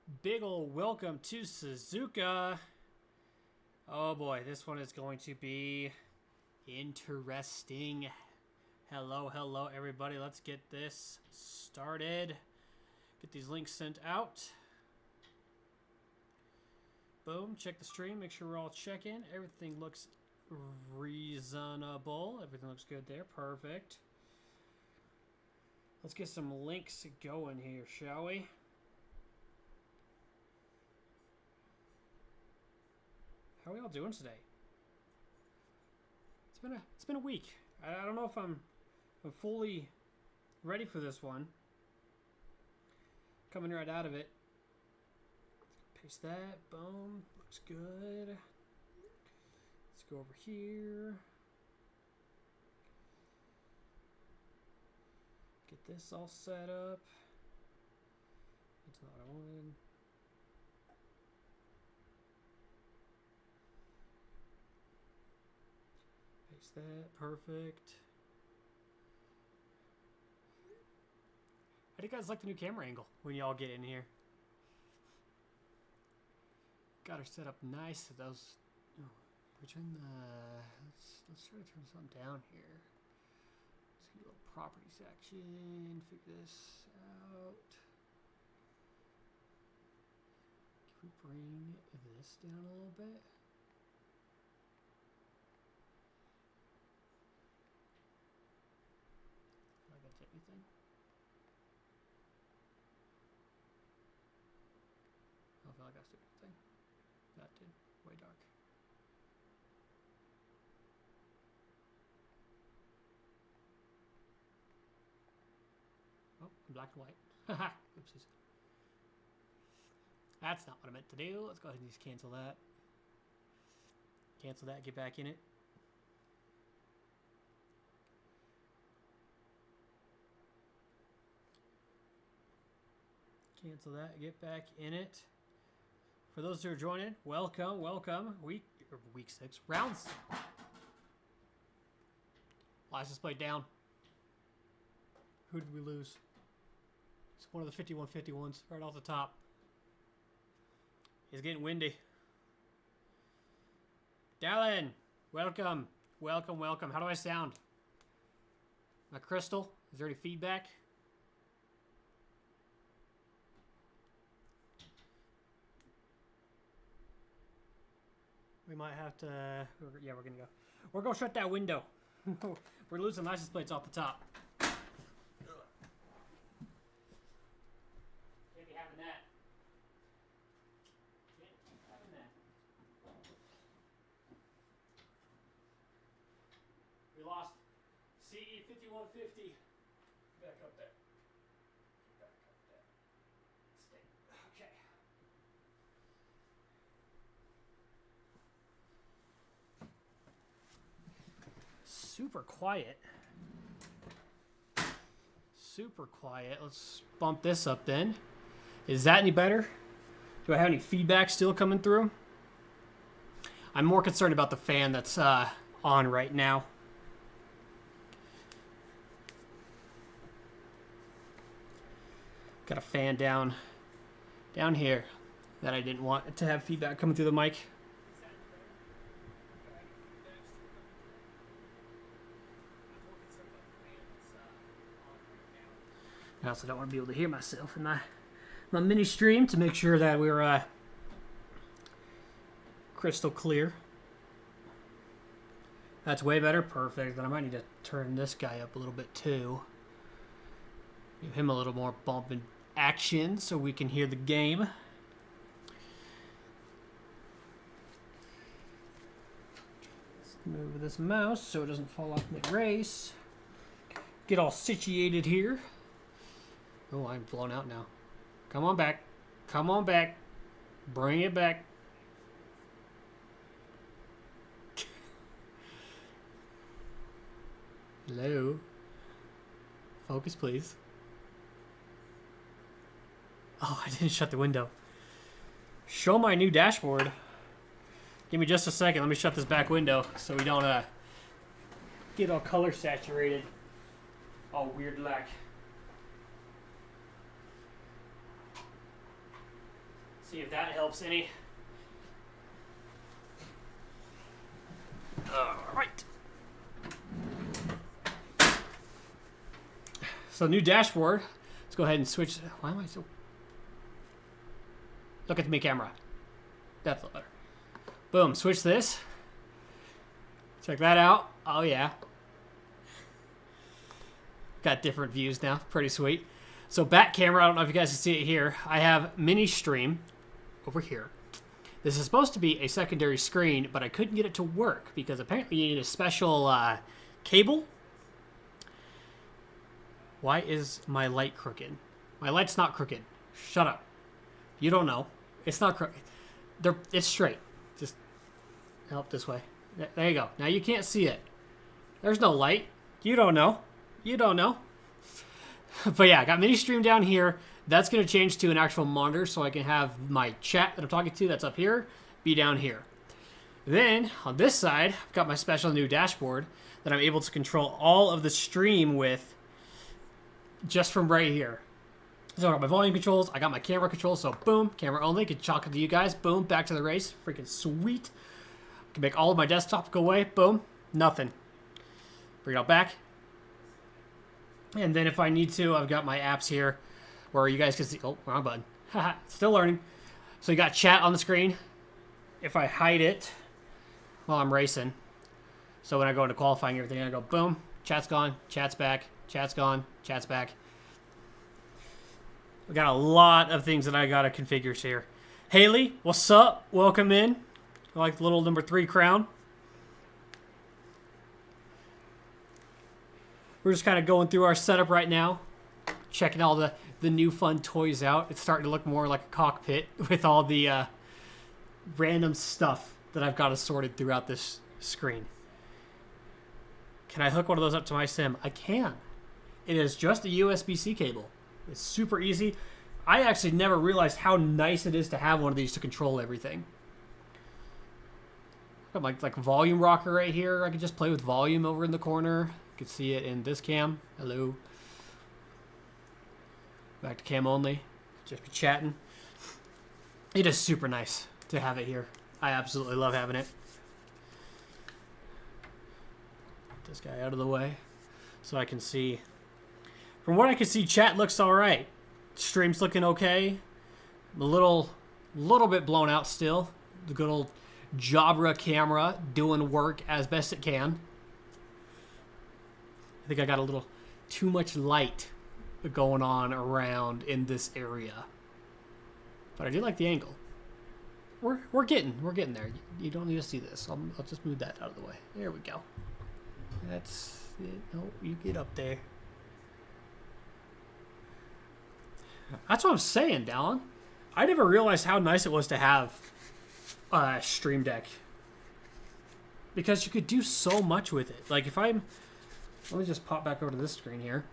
Big ol' welcome to Suzuka. Oh boy, this one is going to be interesting. Hello, everybody. Let's get this started. Get these links sent out. Boom, check the stream. Make sure we're all checking. Everything looks reasonable. Everything looks good there. Perfect. Let's get some links going here, shall we? How are we all doing today? It's been a week. I don't know if I'm fully ready for this one. Coming right out of it. Paste that. Boom. Looks good. Let's go over here. Get this all set up. That's not what I wanted. Paste that. Perfect. How do you guys like the new camera angle when y'all get in here? Got her set up nice. Those. Oh, return the. Let's try to turn something down here. Let's get a little property section. Figure this out. Can we bring this down a little bit? Feel like that's anything. I feel like that's the thing. That did. Way dark. Oh, black and white. Haha. Oopsies. That's not what I meant to do. Let's go ahead and just cancel that. Cancel that. Get back in it. Cancel that. Get back in it. For those who are joining, welcome. Week 6, rounds. License plate down. Who did we lose? It's one of the 5151s right off the top. It's getting windy. Dallin, welcome. How do I sound? My crystal? Is there any feedback? We might have to. Yeah, we're gonna go. We're gonna shut that window. We're losing license plates off the top. Can't be having that. Can't be having that. We lost CE 5150. Back up there. Stay. Okay. Super quiet. Let's bump this up then. Is that any better? Do I have any feedback still coming through? I'm more concerned about the fan that's on right now. Got a fan down here that I didn't want to have feedback coming through the mic. I also don't want to be able to hear myself in my mini stream to make sure that we're crystal clear. That's way better. Perfect. Then I might need to turn this guy up a little bit too. Give him a little more bump in action so we can hear the game. Let's move this mouse so it doesn't fall off mid-race. Get all situated here. Oh, I'm blown out now. Come on back. Bring it back. Hello. Focus, please. Oh, I didn't shut the window. Show my new dashboard. Give me just a second. Let me shut this back window so we don't get all color saturated. All weird like. See if that helps any. Alright. So new dashboard. Let's go ahead and switch. Why am I so... Look at me camera. That's a little better. Boom, switch this. Check that out. Oh yeah. Got different views now. Pretty sweet. So back camera, I don't know if you guys can see it here. I have mini stream over here. This is supposed to be a secondary screen, but I couldn't get it to work because apparently you need a special cable. Why is my light crooked? My light's not crooked. Shut up. You don't know. It's not crooked. It's straight. Just help this way. There you go. Now you can't see it. There's no light. You don't know. You don't know. But yeah, I got mini stream down here. That's going to change to an actual monitor so I can have my chat that I'm talking to that's up here be down here. Then on this side, I've got my special new dashboard that I'm able to control all of the stream with just from right here. So I got my volume controls, I got my camera controls, so boom, camera only, can chalk it to you guys, boom, back to the race, freaking sweet. Can make all of my desktop go away, boom, nothing. Bring it out back. And then if I need to, I've got my apps here where you guys can see, oh, wrong button. Haha, still learning. So you got chat on the screen. If I hide it while I'm racing, so when I go into qualifying and everything, I go boom, chat's gone, chat's back, chat's gone, chat's back. We got a lot of things that I got to configure here. Haley, what's up? Welcome in. I like the little number 3 crown. We're just kind of going through our setup right now, checking all the new fun toys out. It's starting to look more like a cockpit with all the random stuff that I've got assorted throughout this screen. Can I hook one of those up to my sim? I can. It is just a USB-C cable. It's super easy. I actually never realized how nice it is to have one of these to control everything. Got my like volume rocker right here. I can just play with volume over in the corner. You can see it in this cam. Hello. Back to cam only. Just be chatting. It is super nice to have it here. I absolutely love having it. Get this guy out of the way so I can see. From what I can see, chat looks all right. Stream's looking okay. A little bit blown out still. The good old Jabra camera doing work as best it can. I think I got a little too much light going on around in this area, but I do like the angle. We're getting there. You don't need to see this. I'll just move that out of the way. There we go. That's it. No, you get up there. That's what I'm saying, Dallin. I never realized how nice it was to have a Stream Deck, because you could do so much with it. Like if I'm, let me just pop back over to this screen here.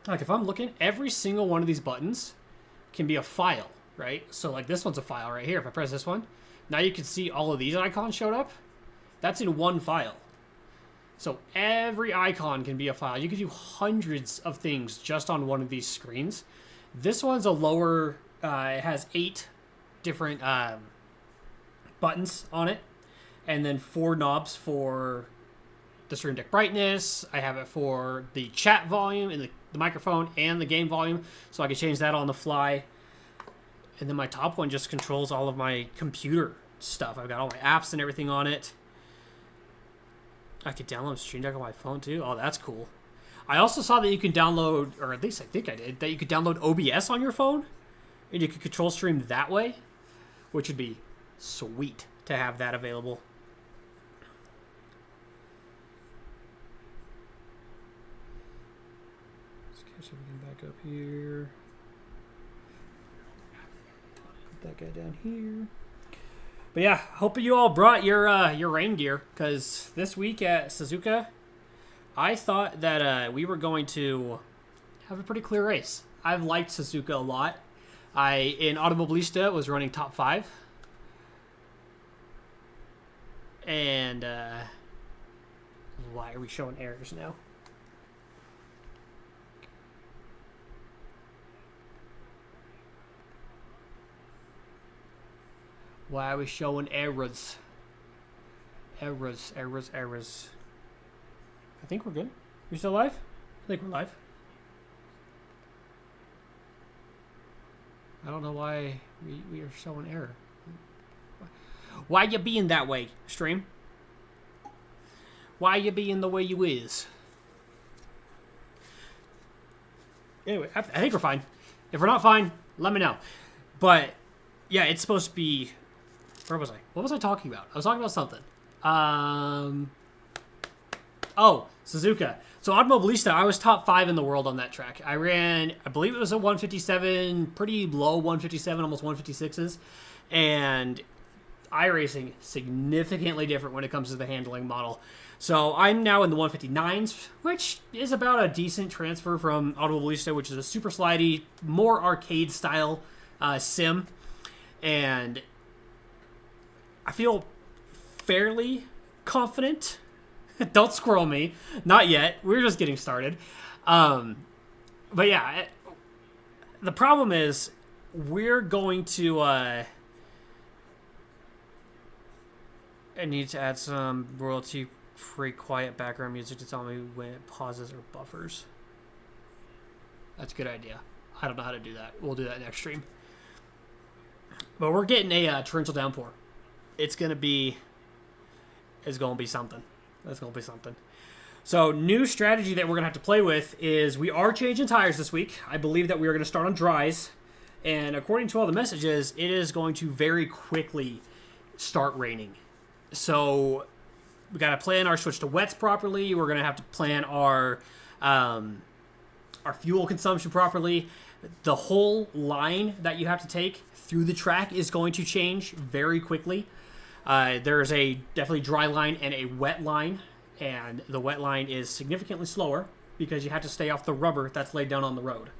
Like if I'm looking, every single one of these buttons can be a file, right? So like this one's a file right here. If I press this one, now you can see all of these icons showed up. That's in one file. So every icon can be a file. You can do hundreds of things just on one of these screens. This one's a lower, it has 8 different buttons on it, and then 4 knobs for the Stream Deck brightness. I have it for the chat volume and the microphone and the game volume, so I can change that on the fly. And then my top one just controls all of my computer stuff. I've got all my apps and everything on it. I could download Stream Deck on my phone too. Oh, that's cool. I also saw that you can download, or at least I think I did, that you could download OBS on your phone, and you could control stream that way, which would be sweet to have that available. Let's catch everything back up here. Put that guy down here. But yeah, hope you all brought your rain gear, because this week at Suzuka, I thought that we were going to have a pretty clear race. I've liked Suzuka a lot. In Automobilista, was running top 5. And why are we showing errors now? Why are we showing errors? Errors. I think we're good. We still live? I think we're live. I don't know why we are showing error. Why you being that way, stream? Why you being the way you is? Anyway, I think we're fine. If we're not fine, let me know. But, yeah, it's supposed to be... Where was I? What was I talking about? I was talking about something. Oh, Suzuka. So Automobilista, I was top 5 in the world on that track. I ran, I believe it was a 157, pretty low 157, almost 156s. And iRacing, significantly different when it comes to the handling model. So I'm now in the 159s, which is about a decent transfer from Automobilista, which is a super slidey, more arcade style sim. And I feel fairly confident. Don't squirrel me. Not yet. We're just getting started. But yeah, the problem is we're going to... I need to add some royalty-free quiet background music to tell me when it pauses or buffers. That's a good idea. I don't know how to do that. We'll do that next stream. But we're getting a torrential downpour. It's going to be something. That's going to be something. So, new strategy that we're going to have to play with is we are changing tires this week. I believe that we are going to start on dries. And according to all the messages, it is going to very quickly start raining. So, we got to plan our switch to wets properly. We're going to have to plan our fuel consumption properly. The whole line that you have to take through the track is going to change very quickly. There's a definitely dry line and a wet line, and the wet line is significantly slower because you have to stay off the rubber that's laid down on the road.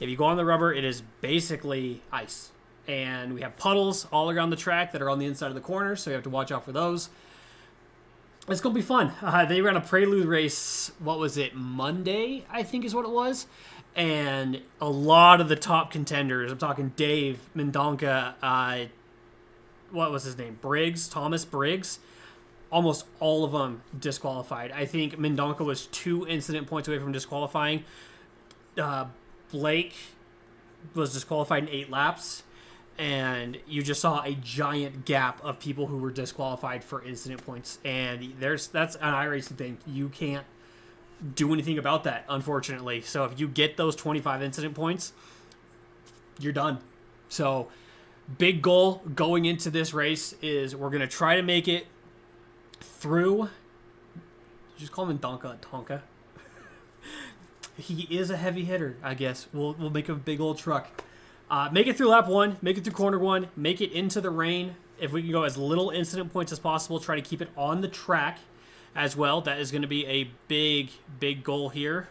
If you go on the rubber, it is basically ice. And we have puddles all around the track that are on the inside of the corners, so you have to watch out for those. It's going to be fun. They ran a prelude race, what was it, Monday, I think is what it was. And a lot of the top contenders, I'm talking Dave, Mendonca, what was his name? Thomas Briggs. Almost all of them disqualified. I think Mendonca was 2 incident points away from disqualifying. Blake was disqualified in 8 laps. And you just saw a giant gap of people who were disqualified for incident points. And that's an iRacing thing. You can't do anything about that, unfortunately. So if you get those 25 incident points, you're done. So... big goal going into this race is we're going to try to make it through. Just call him Donka Tonka. He is a heavy hitter, I guess. We'll make a big old truck. Make it through lap 1. Make it through corner 1. Make it into the rain. If we can go as little incident points as possible, try to keep it on the track as well. That is going to be a big goal here.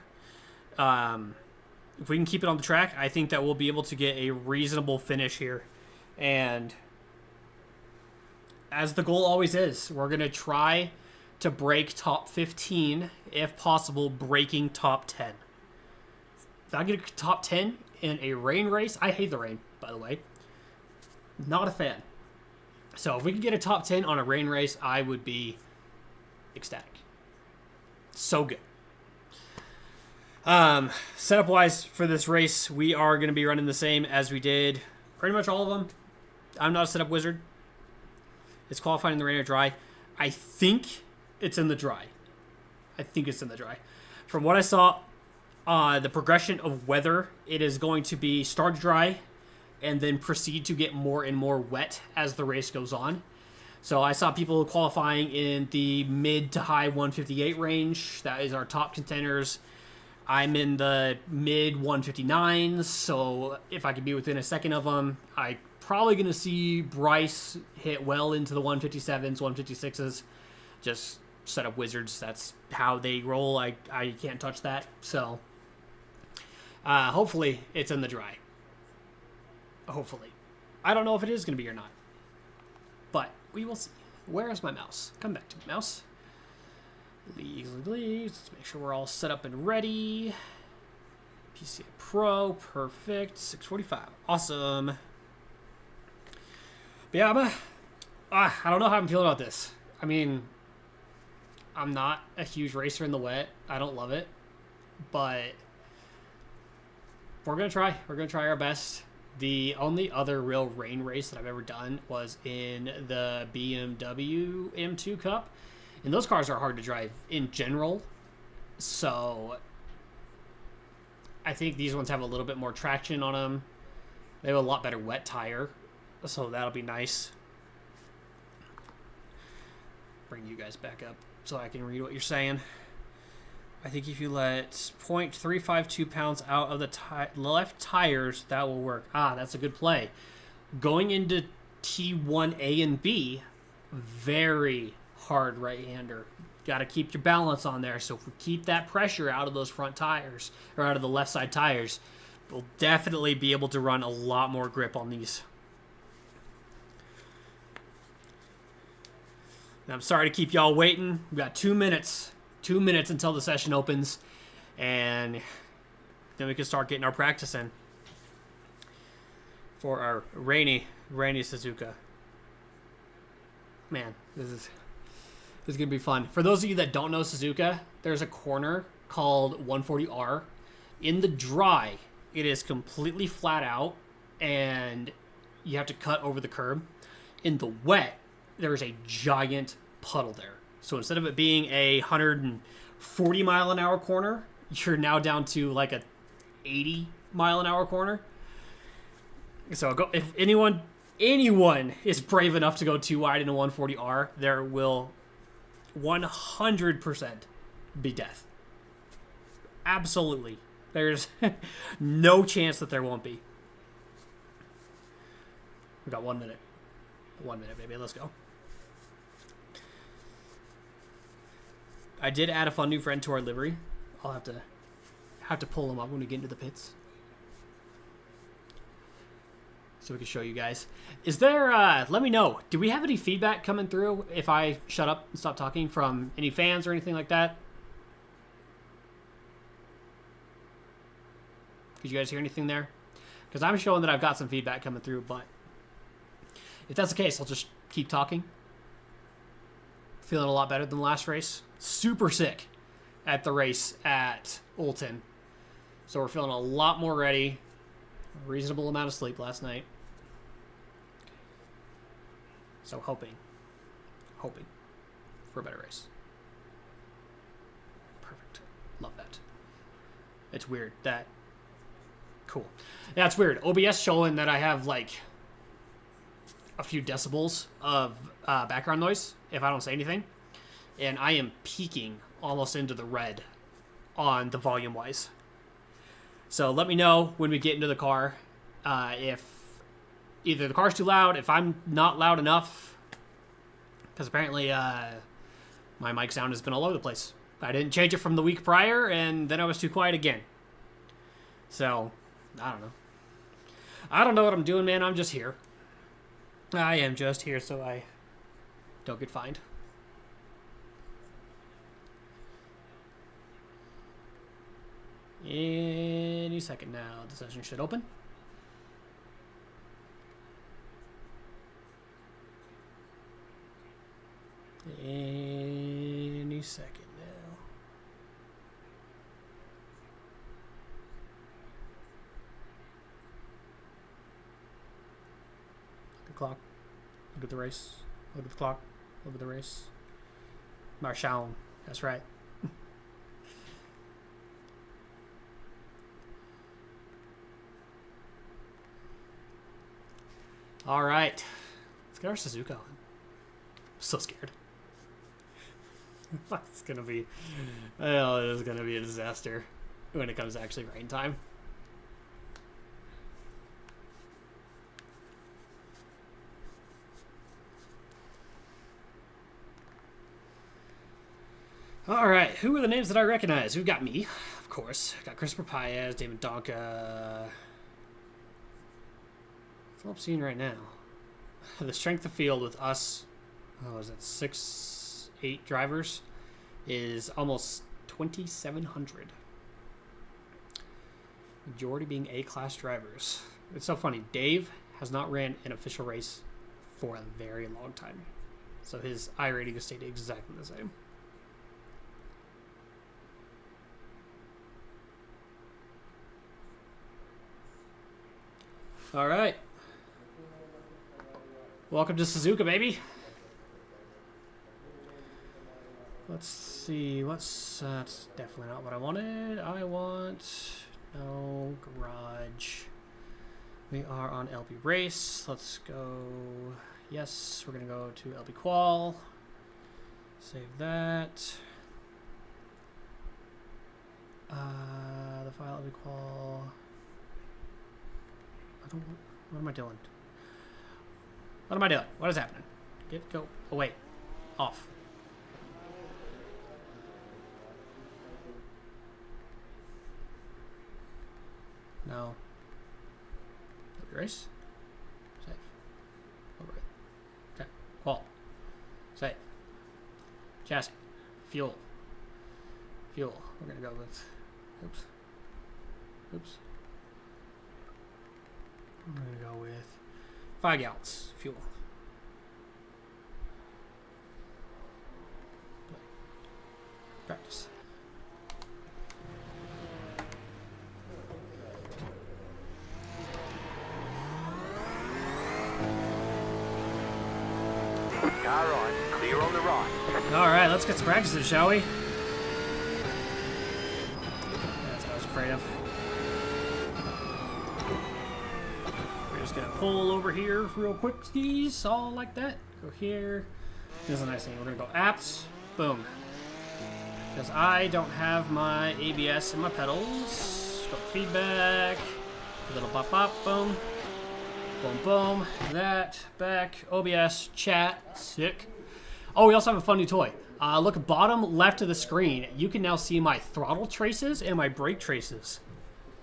If we can keep it on the track, I think that we'll be able to get a reasonable finish here. And as the goal always is, we're going to try to break top 15, if possible, breaking top 10. If I get a top 10 in a rain race, I hate the rain, by the way. Not a fan. So if we can get a top 10 on a rain race, I would be ecstatic. So good. Setup-wise for this race, we are going to be running the same as we did pretty much all of them. I'm not a setup wizard. It's qualifying in the rain or dry. I think it's in the dry. From what I saw, the progression of weather, it is going to be start dry and then proceed to get more and more wet as the race goes on. So I saw people qualifying in the mid to high 158 range. That is our top contenders. I'm in the mid 159s, so if I could be within a second of them, I probably going to see Bryce hit well into the 157s, 156s. Just set up wizards. That's how they roll. I can't touch that. So hopefully it's in the dry. Hopefully. I don't know if it is going to be or not. But we will see. Where is my mouse? Come back to me, mouse. Please. Let's make sure we're all set up and ready. PCA Pro. Perfect. 645. Awesome. But yeah, I don't know how I'm feeling about this. I mean, I'm not a huge racer in the wet. I don't love it. But we're going to try. We're going to try our best. The only other real rain race that I've ever done was in the BMW M2 Cup. And those cars are hard to drive in general. So I think these ones have a little bit more traction on them. They have a lot better wet tire. So that'll be nice. Bring you guys back up so I can read what you're saying. I think if you let 0.352 pounds out of the left tires, that will work. That's a good play. Going into T1A and B, very hard right-hander. Got to keep your balance on there. So if we keep that pressure out of those front tires, or out of the left side tires, we'll definitely be able to run a lot more grip on these. And I'm sorry to keep y'all waiting. We've got 2 minutes. 2 minutes until the session opens. And then we can start getting our practice in for our rainy Suzuka. Man, this is going to be fun. For those of you that don't know Suzuka, there's a corner called 140R. In the dry, it is completely flat out, and you have to cut over the curb. In the wet, there's a giant puddle there. So instead of it being a 140 mile an hour corner, you're now down to like a 80 mile an hour corner. So if anyone is brave enough to go too wide in a 140R, there will 100% be death. Absolutely. There's no chance that there won't be. We got 1 minute. 1 minute, baby. Let's go. I did add a fun new friend to our livery. I'll have to pull him up when we get into the pits, so we can show you guys. Is there? Let me know. Do we have any feedback coming through if I shut up and stop talking from any fans or anything like that? Did you guys hear anything there? Because I'm showing that I've got some feedback coming through, but if that's the case, I'll just keep talking. Feeling a lot better than the last race. Super sick at the race at Olton. So we're feeling a lot more ready. A reasonable amount of sleep last night. So hoping for a better race. Perfect. Love that. It's weird that... Cool. Yeah, it's weird. OBS showing that I have like a few decibels of background noise if I don't say anything. And I am peaking almost into the red on the volume wise. So let me know when we get into the car if either the car's too loud, if I'm not loud enough, because apparently my mic sound has been all over the place. I didn't change it from the week prior, and then I was too quiet again. So I don't know. I don't know what I'm doing, man. I'm just here. I am just here so I don't get fined. Any second now, the session should open. Any second now. Look at the clock. Look at the race. Look at the clock. Look at the race. Marshall. That's right. All right, let's get our Suzuka on. I'm so scared. It's gonna be, well, it is gonna be a disaster when it comes to actually rain time. All right, who are the names that I recognize? We've got me, of course. Got Christopher Paez, David Donka. That's all I'm seeing right now. The strength of field with us, is that 6-8 drivers, is almost 2,700. Majority being A-class drivers. It's so funny. Dave has not ran an official race for a very long time. So his I rating has stayed exactly the same. All right. Welcome to Suzuka, baby. Let's see. That's definitely not what I wanted. I want no garage. We are on LB race. Let's go. Yes, we're gonna go to LB qual. Save that. The file LB qual. What am I doing? What am I doing? What is happening? Go away. Off. No. Erase. Save. Over it. Okay. Qual. Save. Chassis. Fuel. Fuel. We're gonna go with. Oops. We're gonna go with 5 gallons fuel. Practice. Car on, clear on the right. All right, let's get some practice in, shall we? That's what I was afraid of. We're just gonna pull over here real quick, skis, all like that. Go here. Here's a nice thing. We're gonna go apps. Boom. Because I don't have my ABS and my pedals. Go feedback. A little bop bop. Boom. Boom, boom. That, back, OBS, chat, sick. Oh, we also have a fun new toy. Look bottom left of the screen. You can now see my throttle traces and my brake traces.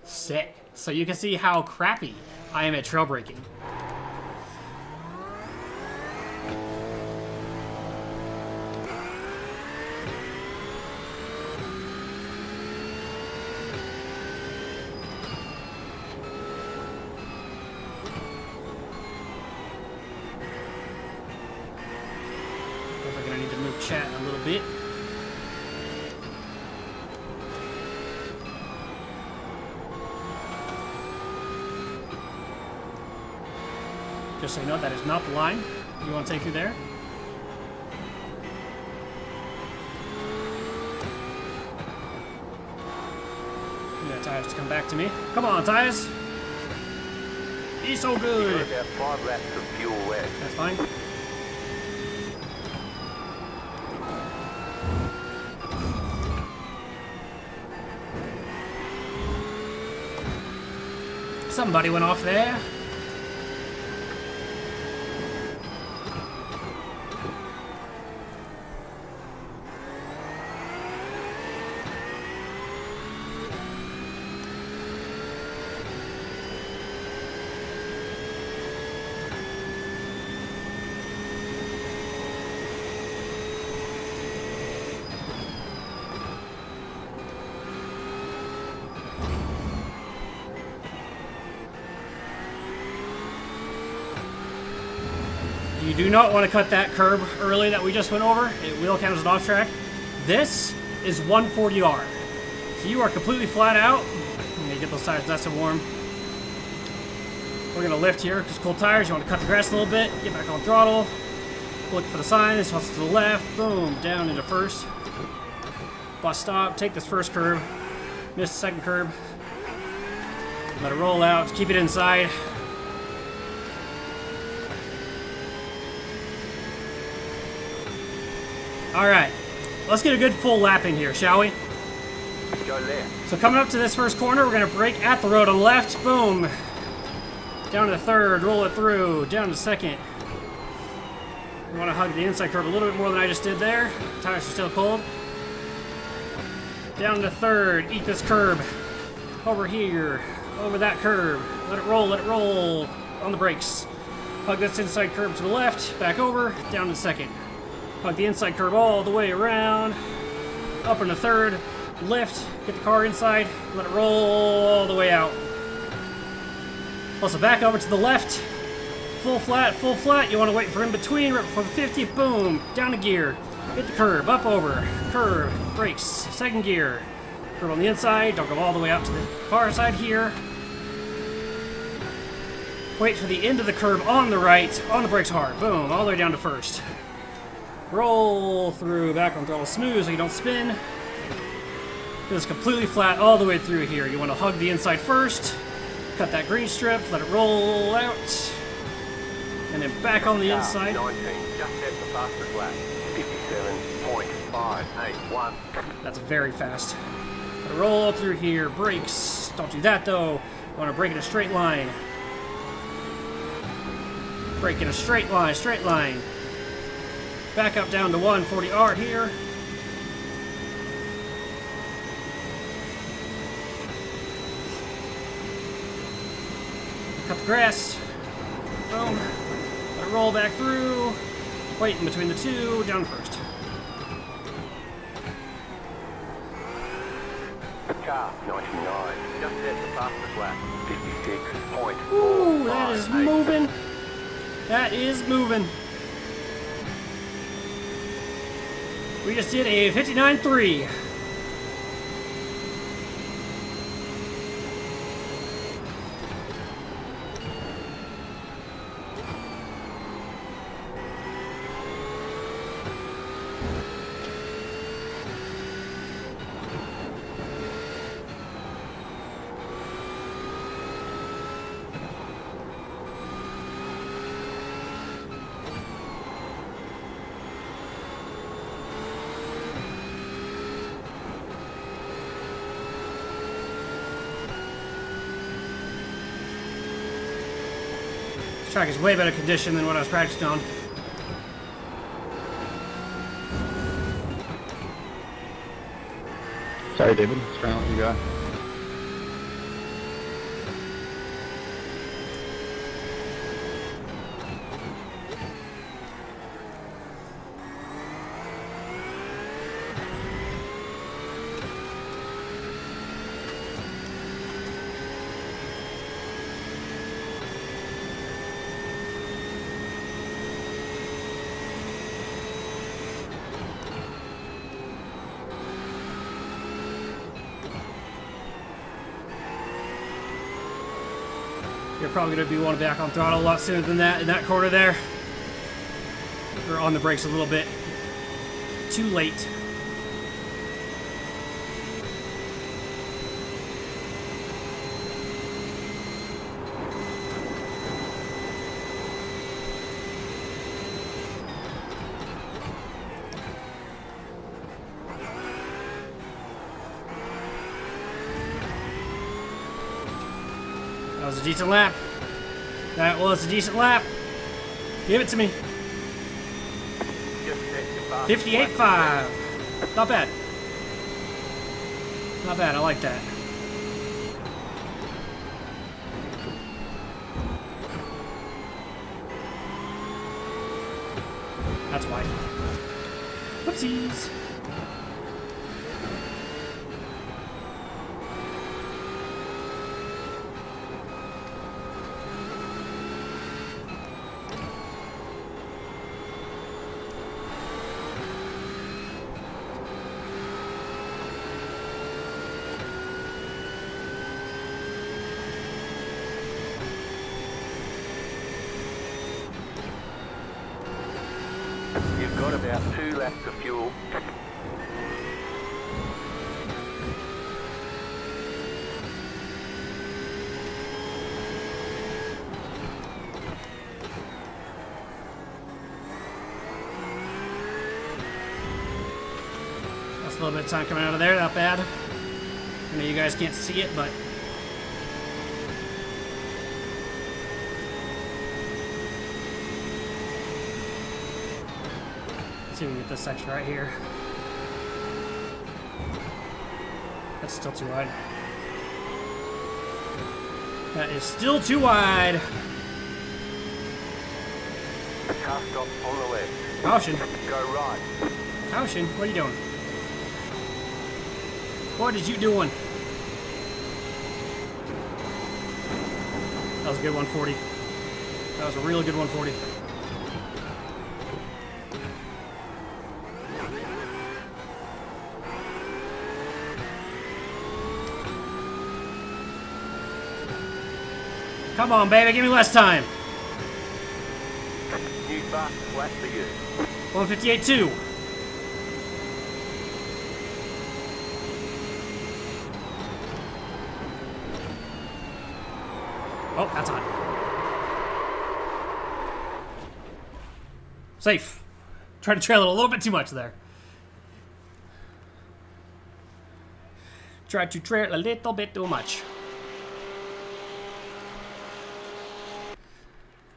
Sick. So you can see how crappy I am at trail braking. Chat a little bit. Just so you know, that is not the line you want to take through there. Yeah, tires to come back to me. Come on, tires. Be so good. You're about 5 laps of fuel west. That's fine. Somebody went off there. You do not want to cut that curb early that we just went over. It will count as an off track. This is 140R. So you are completely flat out. Let me get those tires nice and warm. We're going to lift here, just cold tires. You want to cut the grass a little bit, get back on throttle. Look for the sign, this hustles to the left. Boom, down into first. Bus stop, take this first curb. Miss the second curb. Let it roll out, keep it inside. All right, let's get a good full lap in here, shall we? Go left. So coming up to this first corner, we're gonna brake at the road on the left. Boom. Down to the third, roll it through. Down to second. We wanna hug the inside curb a little bit more than I just did there. Tires are still cold. Down to third, eat this curb. Over here, over that curb. Let it roll on the brakes. Hug this inside curb to the left, back over, down to second. Hug the inside curb all the way around, up into third, lift, get the car inside, let it roll all the way out. Also back over to the left, Full flat. You want to wait for in between right before the 50. Boom. Down a gear. Hit the curb. Up over. Curb. Brakes. Second gear. Curb on the inside. Don't go all the way out to the far side here. Wait for the end of the curb on the right. On the brakes hard. Boom. All the way down to first. Roll through back on throttle smooth so you don't spin. It's completely flat all the way through here. You want to hug the inside first. Cut that green strip. Let it roll out. And then back on the inside. 19, just set the fastest lap. 57.581. That's very fast. Let it roll through here. Brakes. Don't do that though. You want to brake in a straight line. Brake in a straight line. Back up down to 140R here. Cut the grass. Boom. Let it roll back through. Wait in between the two. Down first. Car 99, just set the fastest lap. 56.4. Ooh, that is moving. That is moving. We just did a 59.3. This track is way better condition than what I was practicing on. Sorry, David. What's wrong with you guys? You're probably going to be wanting back on throttle a lot sooner than that in that corner there. Or on the brakes a little bit. Too late. That was a decent lap. That was a decent lap. Give it to me. 58.5. Not bad. Not bad. I like that. That's wide. Whoopsies. You've got about 2 laps of fuel. That's a little bit of time coming out of there, not bad. I know you guys can't see it, but let's see if we can get this section right here. That's still too wide. That is still too wide. Car stop on the left. Caution. Go right. Caution. What are you doing? What is you doing? That was a good 140. That was a really good 140. Come on, baby, give me less time. New fastest lap for you. 158.2. Oh, that's on. Safe. Tried to trail it a little bit too much there. Tried to trail a little bit too much.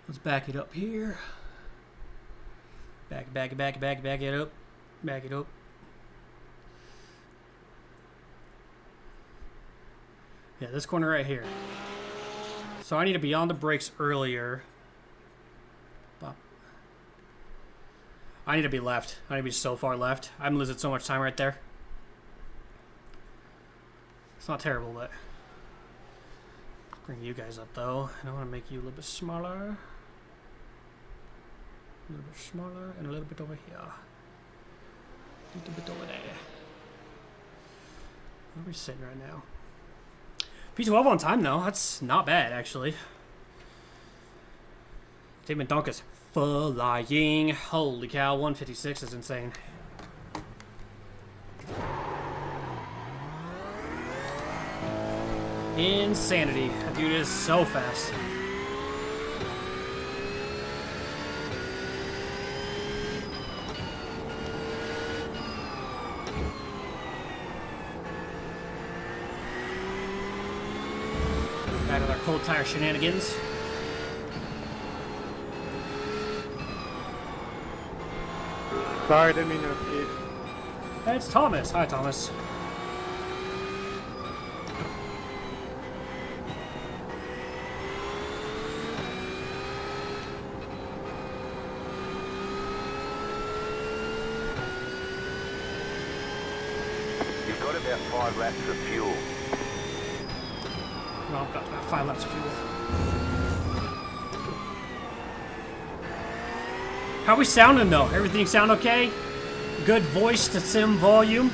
Let's back it up here. Back it up. Back it up. Yeah, this corner right here. So I need to be on the brakes earlier. Bop. I need to be left. I need to be so far left. I'm losing so much time right there. It's not terrible, but... Bring you guys up, though. And I want to make you a little bit smaller. A little bit smaller, and a little bit over here. A little bit over there. Where are we sitting right now? P12 on time, though. That's not bad, actually. David Donkus flying. Holy cow, 156 is insane. Insanity. That dude is so fast. Back with our cold tire shenanigans. Sorry, didn't mean to repeat. Hey, it's Thomas. Hi, Thomas. You've got about 5 laps of fuel. Well, I've got about 5 laps of fuel. How we sounding, though? Everything sound okay? Good voice to sim volume?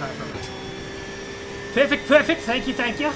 Alright, perfect. Perfect, perfect. Thank you, thank you.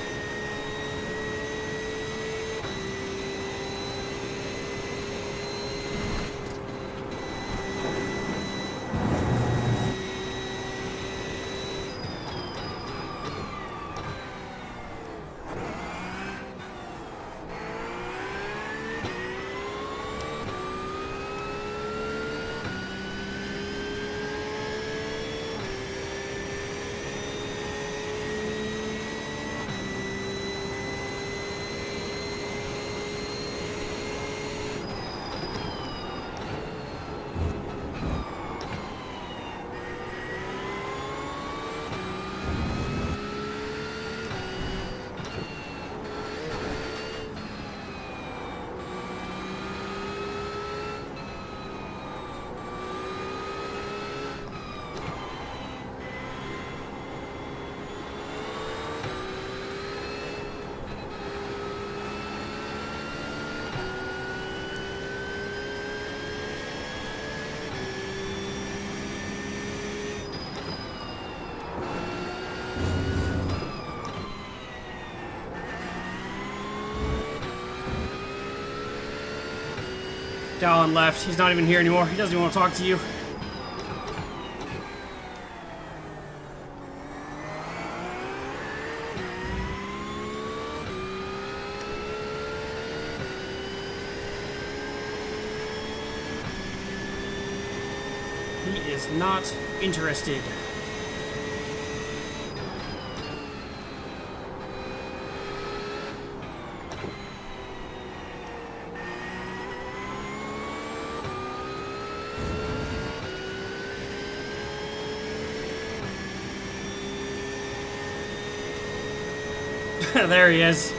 Dallin left. He's not even here anymore. He doesn't even want to talk to you. He is not interested. There he is.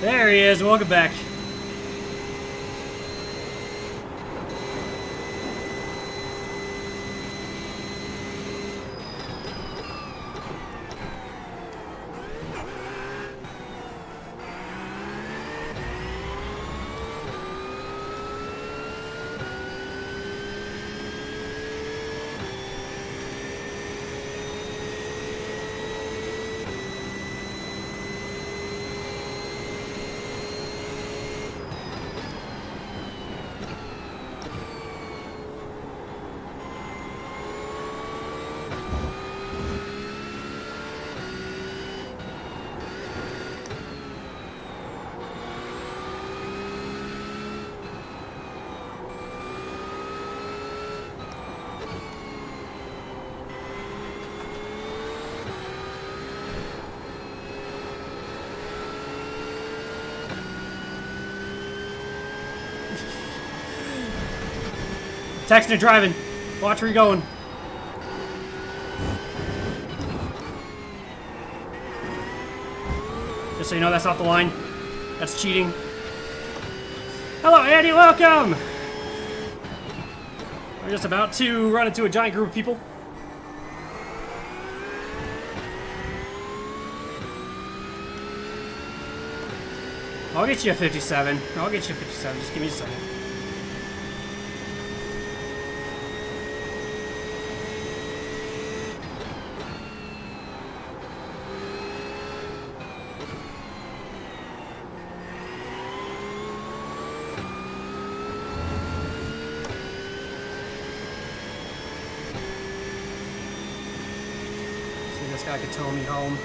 There he is. Welcome back. Texting and driving. Watch where you're going. Just so you know, that's not the line. That's cheating. Hello, Andy. Welcome. We're just about to run into a giant group of people. I'll get you a 57. I'll get you a 57. Just give me a second. See, this guy could tow me home.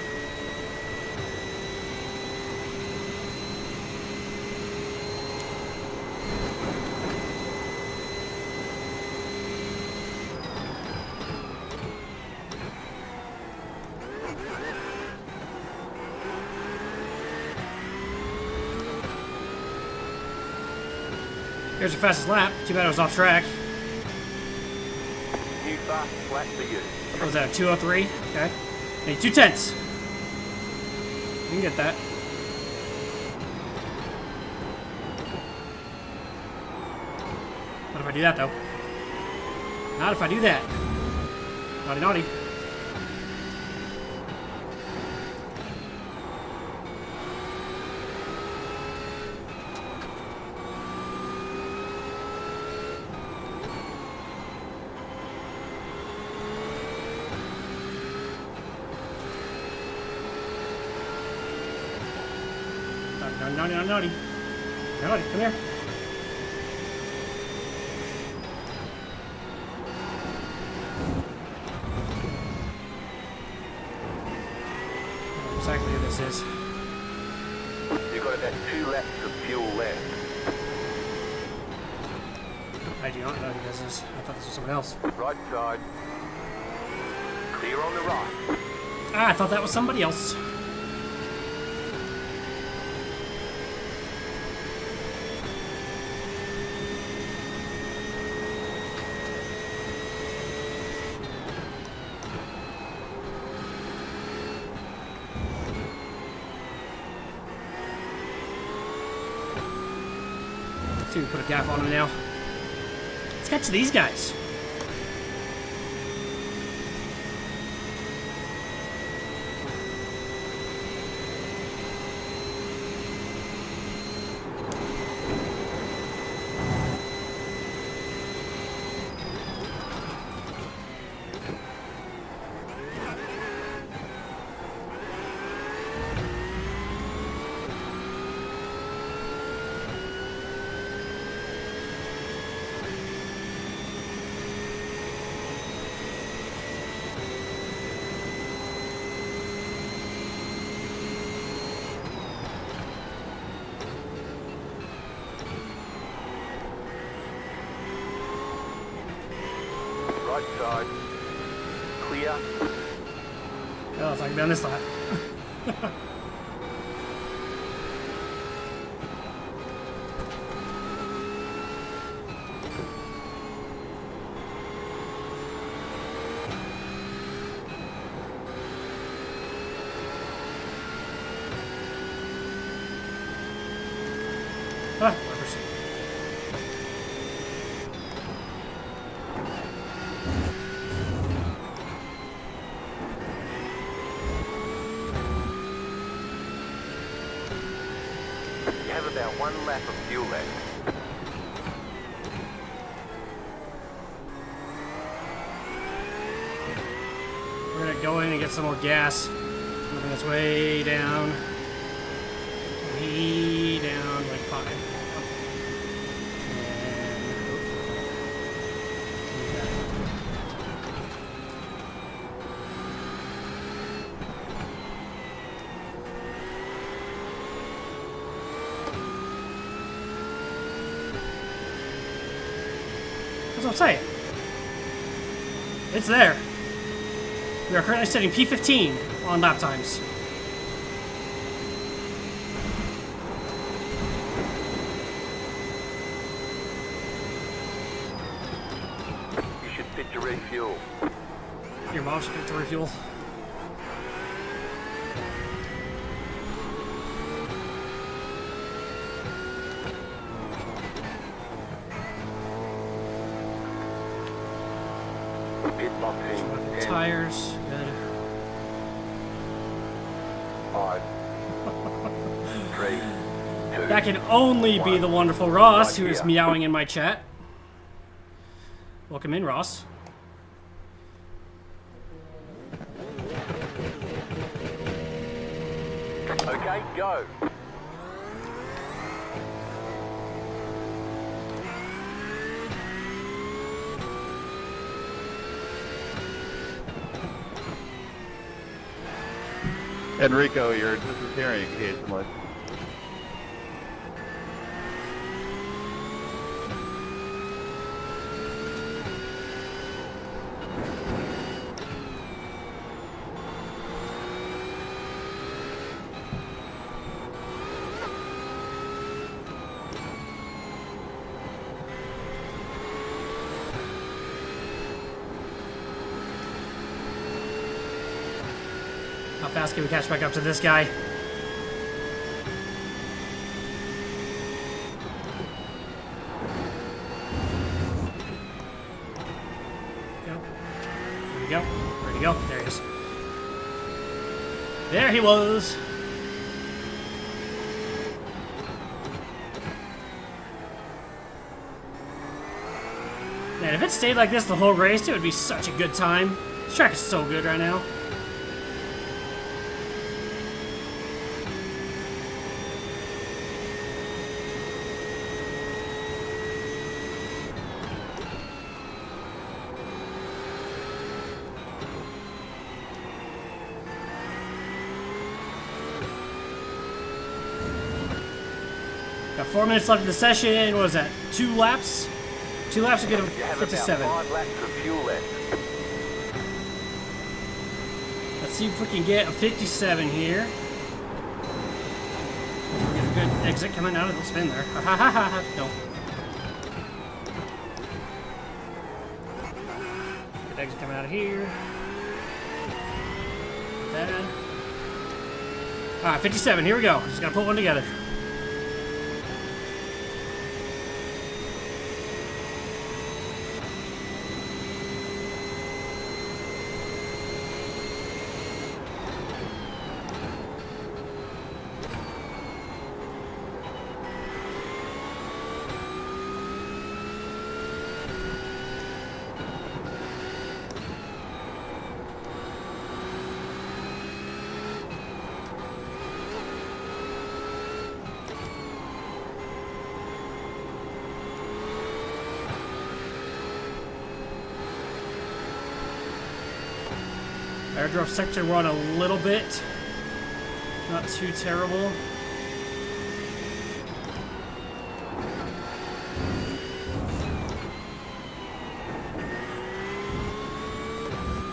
Here's your fastest lap. Too bad it was off track. New fastest lap for you. What was that, 203? Okay. Hey, 2/10. You can get that. What if I do that, though? Not if I do that. Naughty, naughty. Naughty, naughty, naughty. Naughty, come here. Exactly what this is. You've got about 2 laps of fuel left. I do not know who this is. I thought this was someone else. Right side. Clear on the right. Ah, I thought that was somebody else. See if we can put a gap on him now. Let's get to these guys. Right side. Clear. Oh, it's like down this lap. Ah, whatever. You have about 1 lap of fuel left. We're gonna go in and get some more gas. Moving its way down. Way down, like 5. That's what I'm saying. It's there. We are currently setting P15 on lap times. You should fit to refuel. Your mom should get to refuel. Pit locked in. 10, Tires, good. 5, 3, 2. That can only be the wonderful Ross, who Right is here. meowing in my chat. Welcome in, Ross. Okay, go. Enrico, you're disappearing occasionally. How fast can we catch back up to this guy? Go. There we go. Where'd he go? There he is. There he was. Man, if it stayed like this the whole race, it would be such a good time. This track is so good right now. Got 4 minutes left in the session. What was that? 2 laps? 2 laps to get him You have 57. about 5 laps of fuel left. Let's see if we can get a 57 here. Get a good exit coming out of the spin there. Ha ha ha ha ha. No. Good exit coming out of here. That. Alright, 57. Here we go. Just gotta put one together. Airdrop section, we're on a little bit. Not too terrible.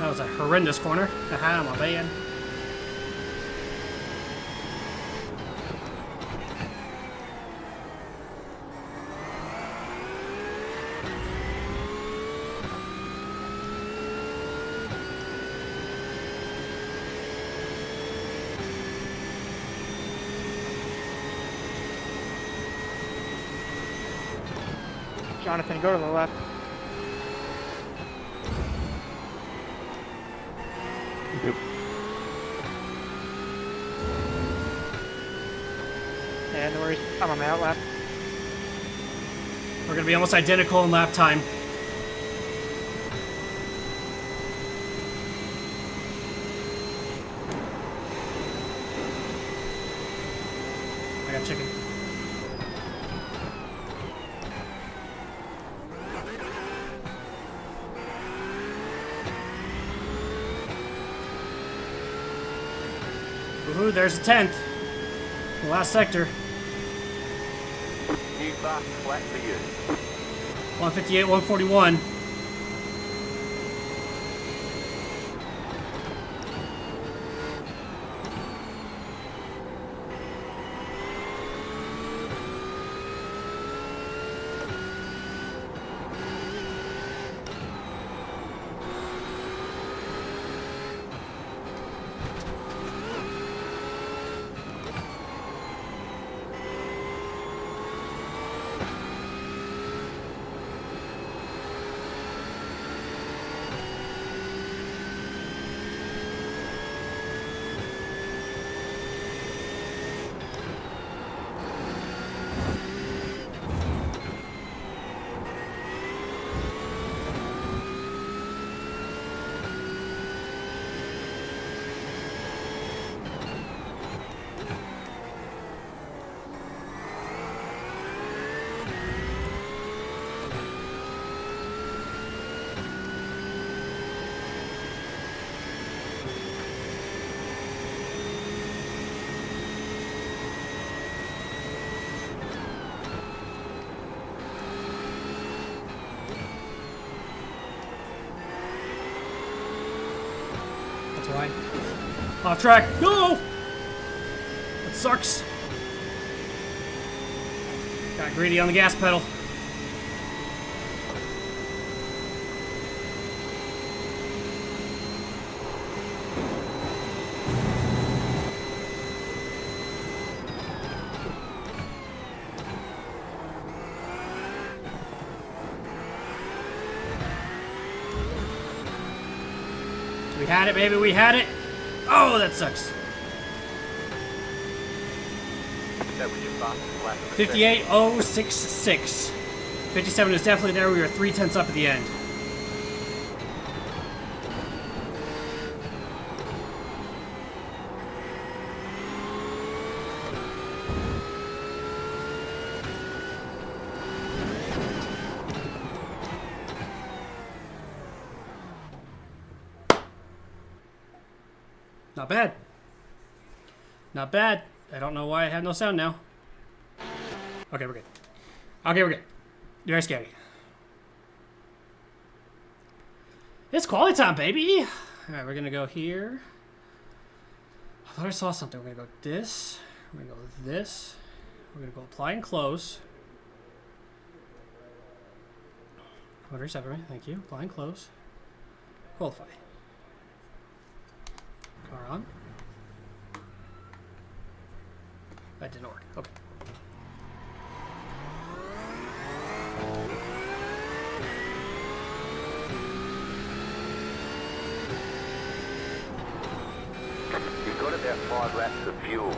That was a horrendous corner. Haha, my bad. Jonathan, go to the left. Yep. And I'm on my out lap. We're gonna be almost identical in lap time. I got chicken. Woohoo, there's the 10th. The last sector. New fast flat for you. 158, 141. That's why. Off track. No! That sucks. Got greedy on the gas pedal. We had it, baby, we had it. Oh, that sucks. That was your fastest flat. 58.066. 57 is definitely there. We were 0.3 up at the end. Not bad. Not bad. I don't know why I have no sound now. Okay, we're good. Okay, we're good. Very scary. It's quality time, baby! Alright, we're gonna go here. I thought I saw something. We're gonna go this. We're gonna go this. We're gonna go apply and close. Motor separate. Thank you. Apply and close. Qualify. Car on. That didn't work. Okay. You've got about 5 laps of fuel.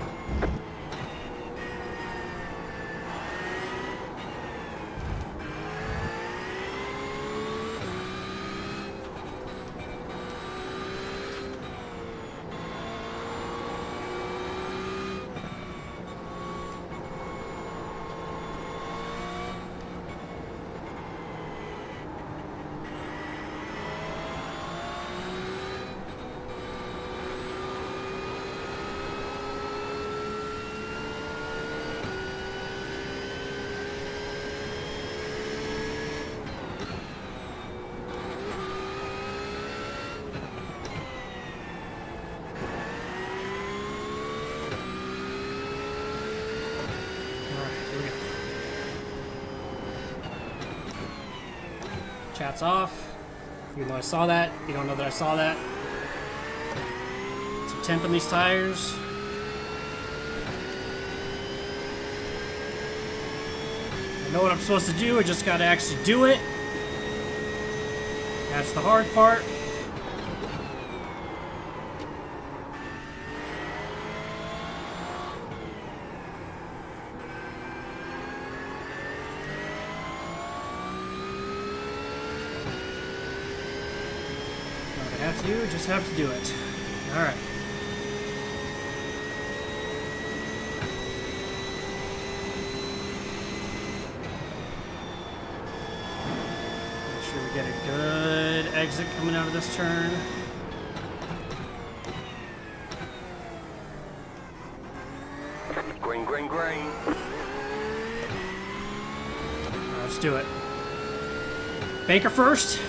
Chat's off. You know I saw that. You don't know that I saw that. Some temp in these tires. know what I'm supposed to do. I just gotta actually do it. That's the hard part. What I have to do, just have to do it. Alright. Make sure we get a good exit coming out of this turn. Green, green, green. Let's do it. Banker first.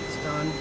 It's done.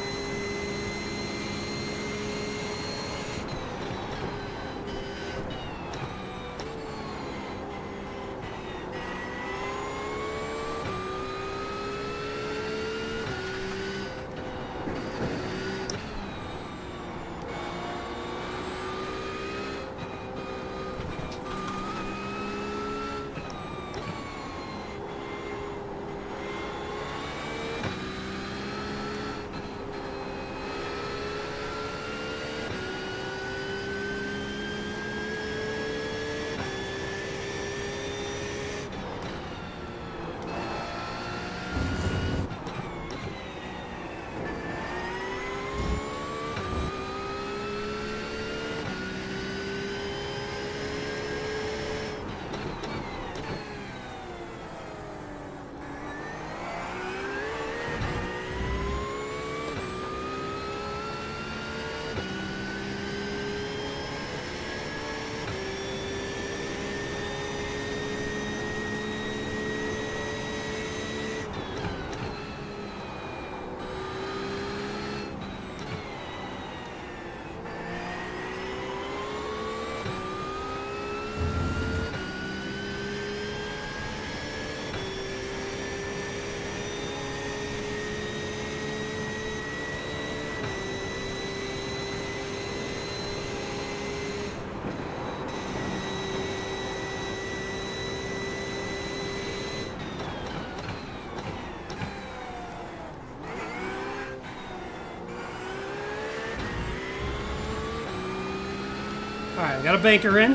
Alright, we got a banker in.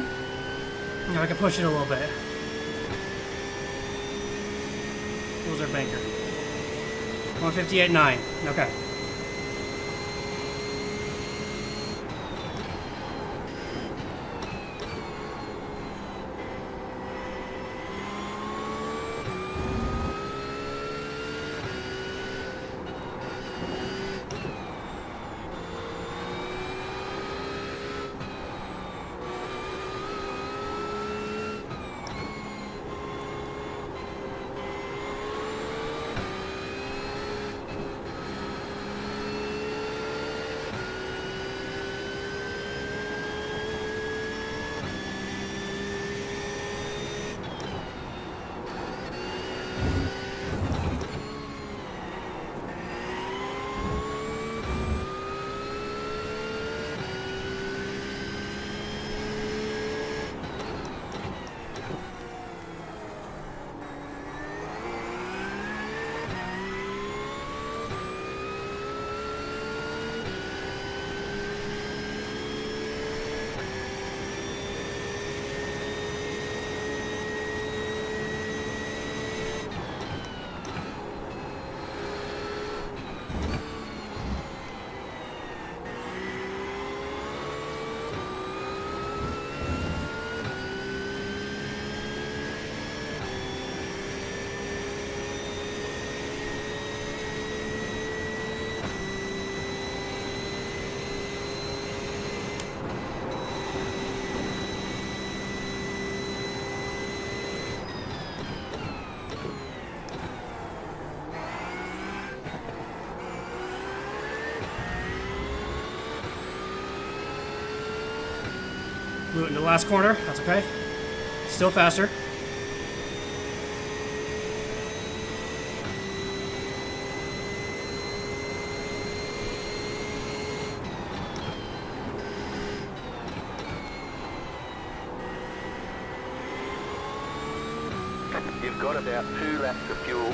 Now I can push it a little bit. What was our banker? 158.9. Okay. Blew it in the last corner. That's okay. Still faster. got about 2 laps of fuel.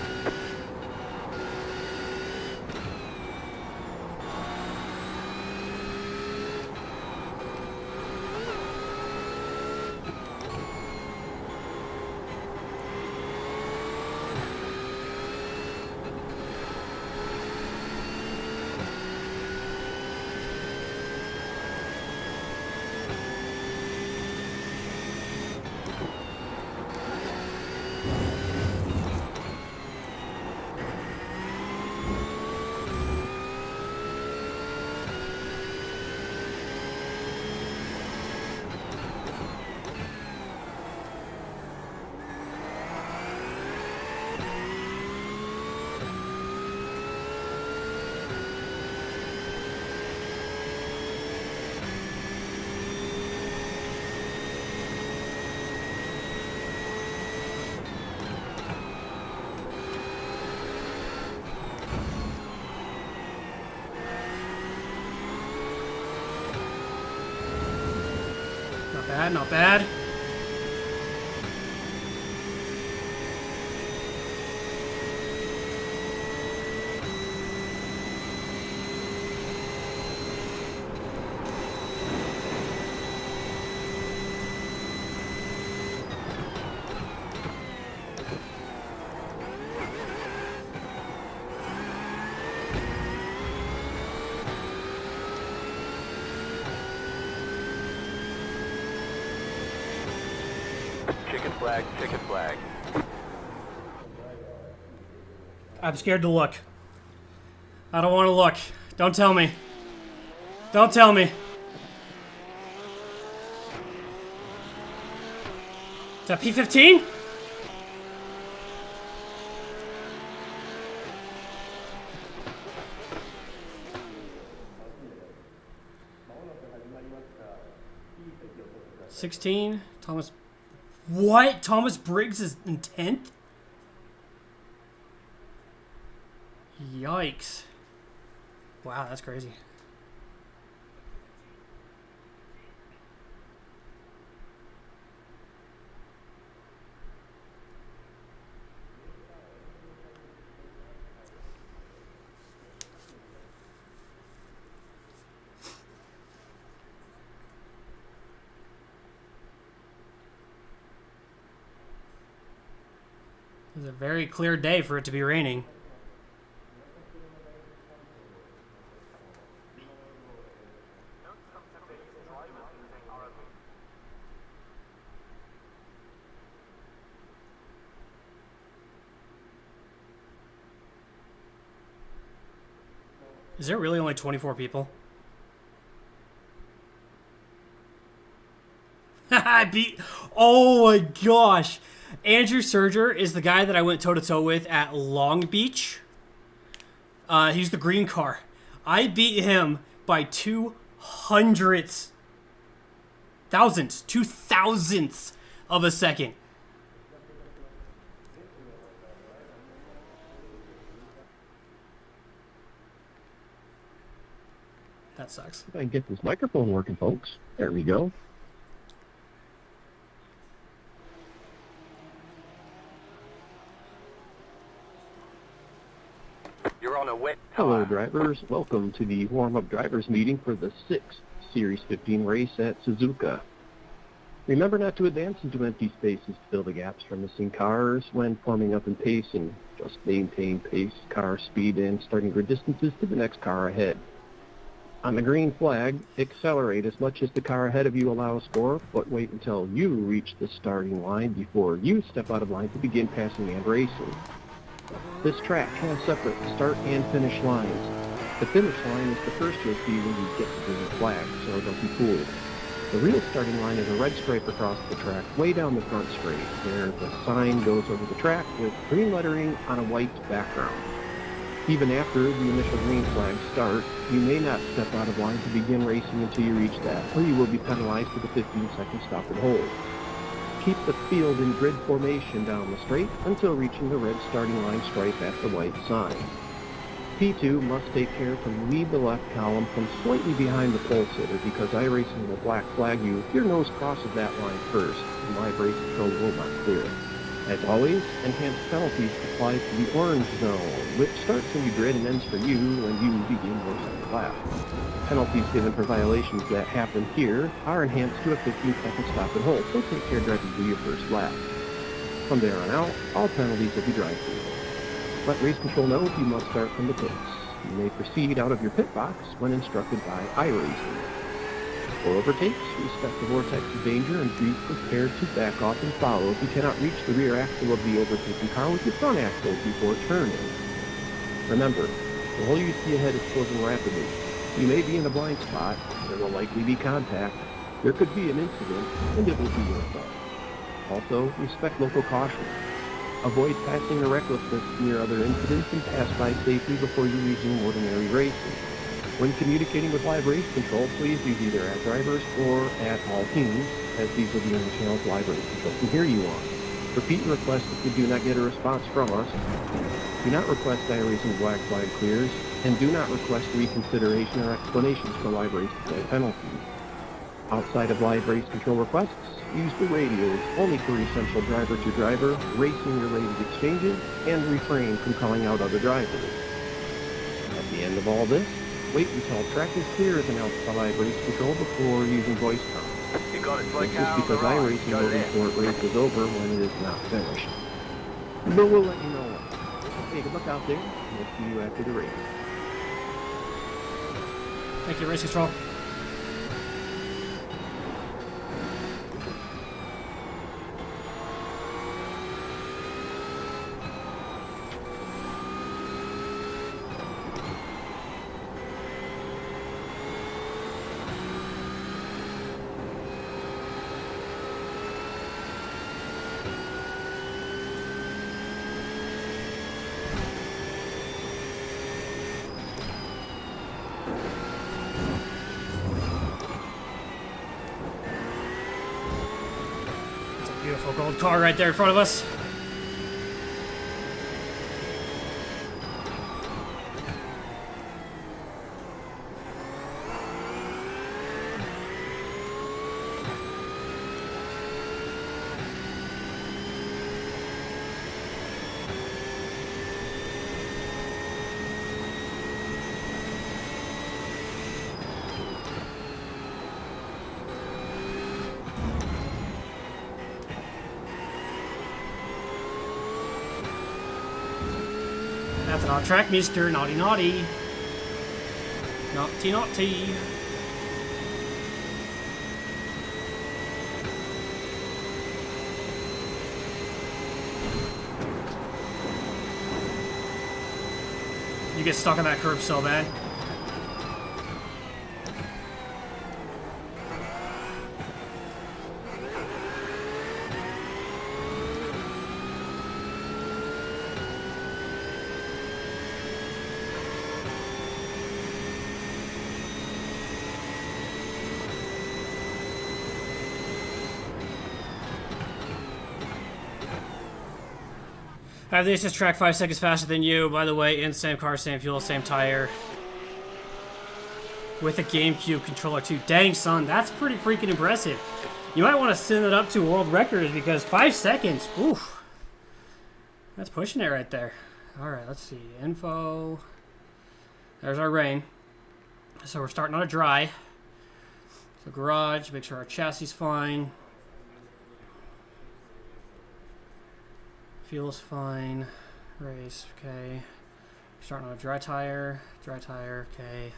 Not bad, not bad. Chicken flag, chicken flag. I'm scared to look. I don't want to look. Don't tell me. Don't tell me. Is that P15? $16. Thomas. What? Thomas Briggs is in 10th? Yikes. Wow, that's crazy. It's a very clear day for it to be raining. Is there really only 24 people? I beat... Oh my gosh. Andrew Serger is the guy that I went toe-to-toe with at Long Beach. He's the green car. I beat him by 200 thousandths of a second. That sucks. I can get this microphone working, folks. There we go. You're on a wet Hello, tire. drivers. Welcome to the warm-up drivers meeting for the 6th Series 15 race at Suzuka. Remember not to advance into empty spaces to fill the gaps from missing cars when forming up in pace, and just maintain pace, car speed, and starting grid distances to the next car ahead. On the green flag, accelerate as much as the car ahead of you allows for, but wait until you reach the starting line before you step out of line to begin passing and racing. This track has separate start and finish lines. The finish line is the first you'll see when you get to the green flag, so don't be fooled. The real starting line is a red stripe across the track, way down the front straight, where the sign goes over the track with green lettering on a white background. Even after the initial green flag start, you may not step out of line to begin racing until you reach that, or you will be penalized with a 15-second stop and hold. Keep the field in grid formation down the straight until reaching the red starting line stripe at the white sign. P2 must take care to lead the left column from slightly behind the pole sitter, because iRacing will black flag you if your nose crosses that line first, and live race control will not clear. As always, enhanced penalties apply to the orange zone, which starts when you grid and ends for you when you begin your second lap. Penalties given for violations that happen here are enhanced to a 15-second stop and hold, so take care driving through your first lap. From there on out, all penalties will be drive-through. Let race control know you must start from the pits. You may proceed out of your pit box when instructed by iRacing. For overtakes, respect the vortex of danger and be prepared to back off and follow if you cannot reach the rear axle of the overtaking car with your front axle before turning. Remember, the hole you see ahead is closing rapidly. You may be in a blind spot, there will likely be contact, there could be an incident, and it will be your fault. Also, respect local caution. Avoid passing or recklessness near other incidents and pass by safely before you resume ordinary racing. When communicating with live race control, please use either at drivers or at all teams, as these are the only channels live race control can hear you on. Repeat requests if you do not get a response from us. Do not request iRacing black flag clears, and do not request reconsideration or explanations for live race control penalties. Outside of live race control requests, use the radios only for essential driver-to-driver, racing-related exchanges, and refrain from calling out other drivers. At the end of all this, wait until track is clear as announced by live race control before using voice comms. You got it, This is because iRacing will report race is over when it is not finished. But we'll let you know when. Hey, good luck out there, and we'll see you after the race. Thank you, race control. Beautiful gold car right there in front of us. That's an off-track, mister. Naughty, naughty. Naughty, naughty. You get stuck on that curb so bad. I have the assist track 5 seconds faster than you, by the way, in same car, same fuel, same tire. With a GameCube controller too. Dang, son, that's pretty freaking impressive. You might want to send it up to world records because 5 seconds, oof. That's pushing it right there. Alright, let's see. Info. There's our rain. So we're starting on a dry. So garage, make sure our chassis is fine. Fuel's fine. Race, okay. Starting on a dry tire, okay.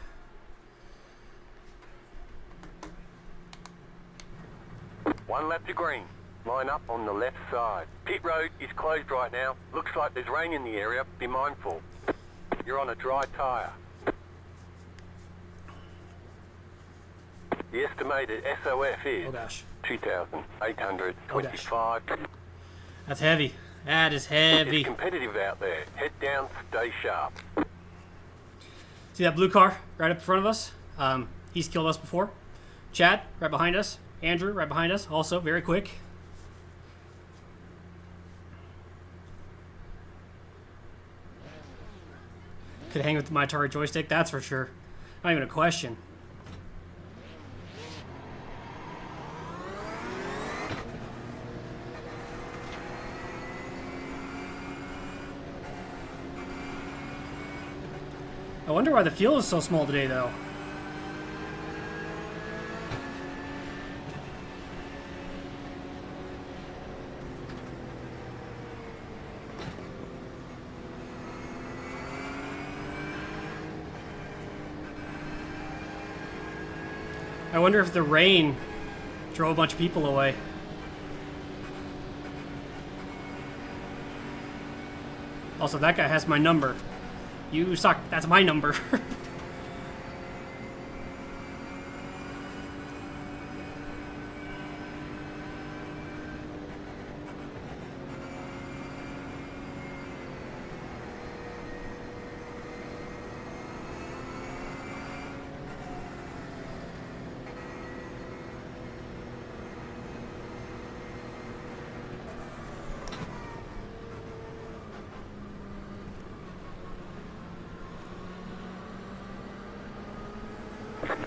One lap to green. Line up on the left side. Pit road is closed right now. Looks like there's rain in the area. Be mindful. You're on a dry tire. The estimated SOF is 2,825. That's heavy. That is heavy. It's competitive out there. Head down, stay sharp. See that blue car right up in front of us? He's killed us before. Chad, right behind us. Andrew, right behind us. Also, very quick. Could hang with my Atari joystick, that's for sure. Not even a question. I wonder why the field is so small today, though. I wonder if the rain drove a bunch of people away. Also, that guy has my number. You suck. That's my number.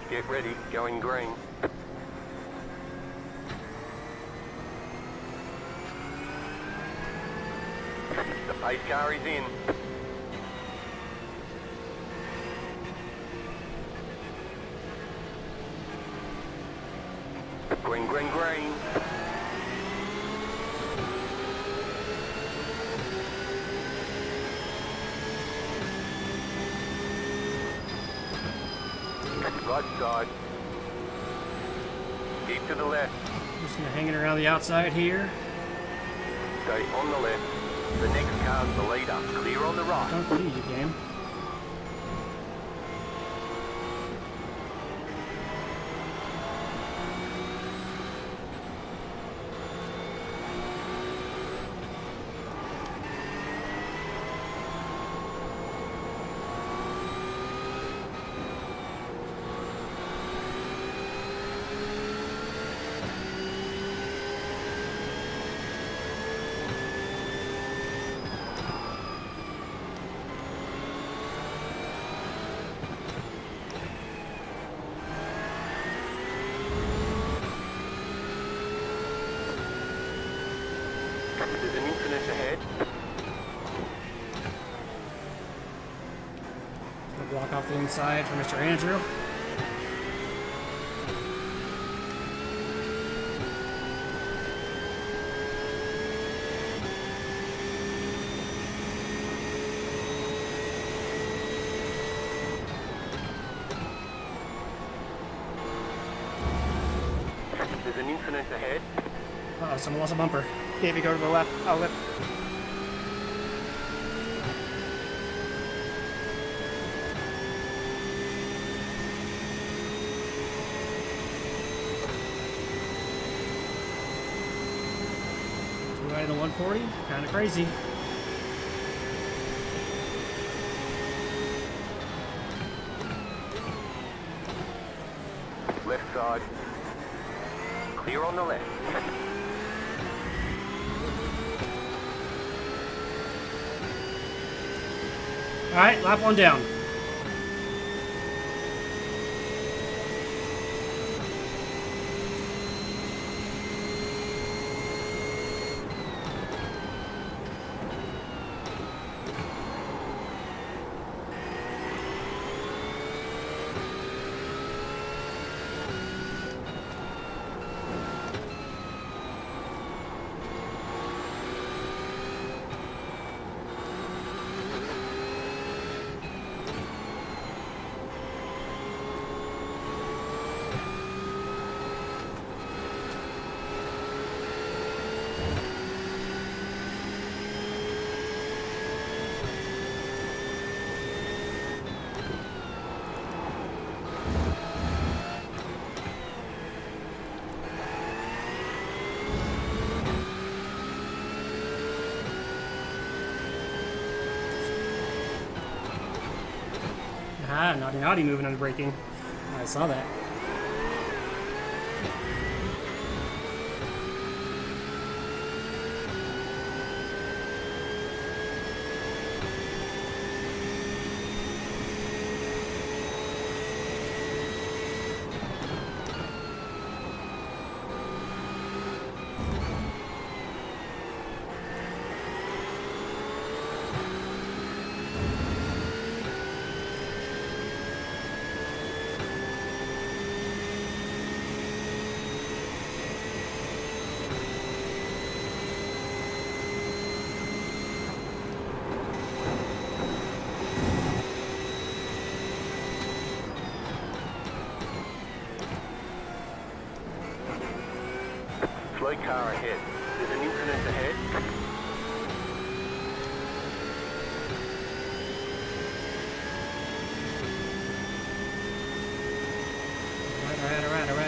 Get ready, going green. The pace car is in. Green, green, green. Right side. Keep to the left. Just gonna hang it around the outside here. Stay on the left. The next car's the leader. Clear on the right. Don't believe you, game. There's an incident ahead. Gonna block off the inside for Mr. Andrew. There's an incident ahead. Uh-oh, someone lost a bumper. Davey, go to the left. I'll lift. Too high in the 140? Kind of crazy. Left side. Clear on the left. Alright, lap one down. Ah, naughty naughty moving on the braking. I saw that. Slow car ahead. There's an incident ahead.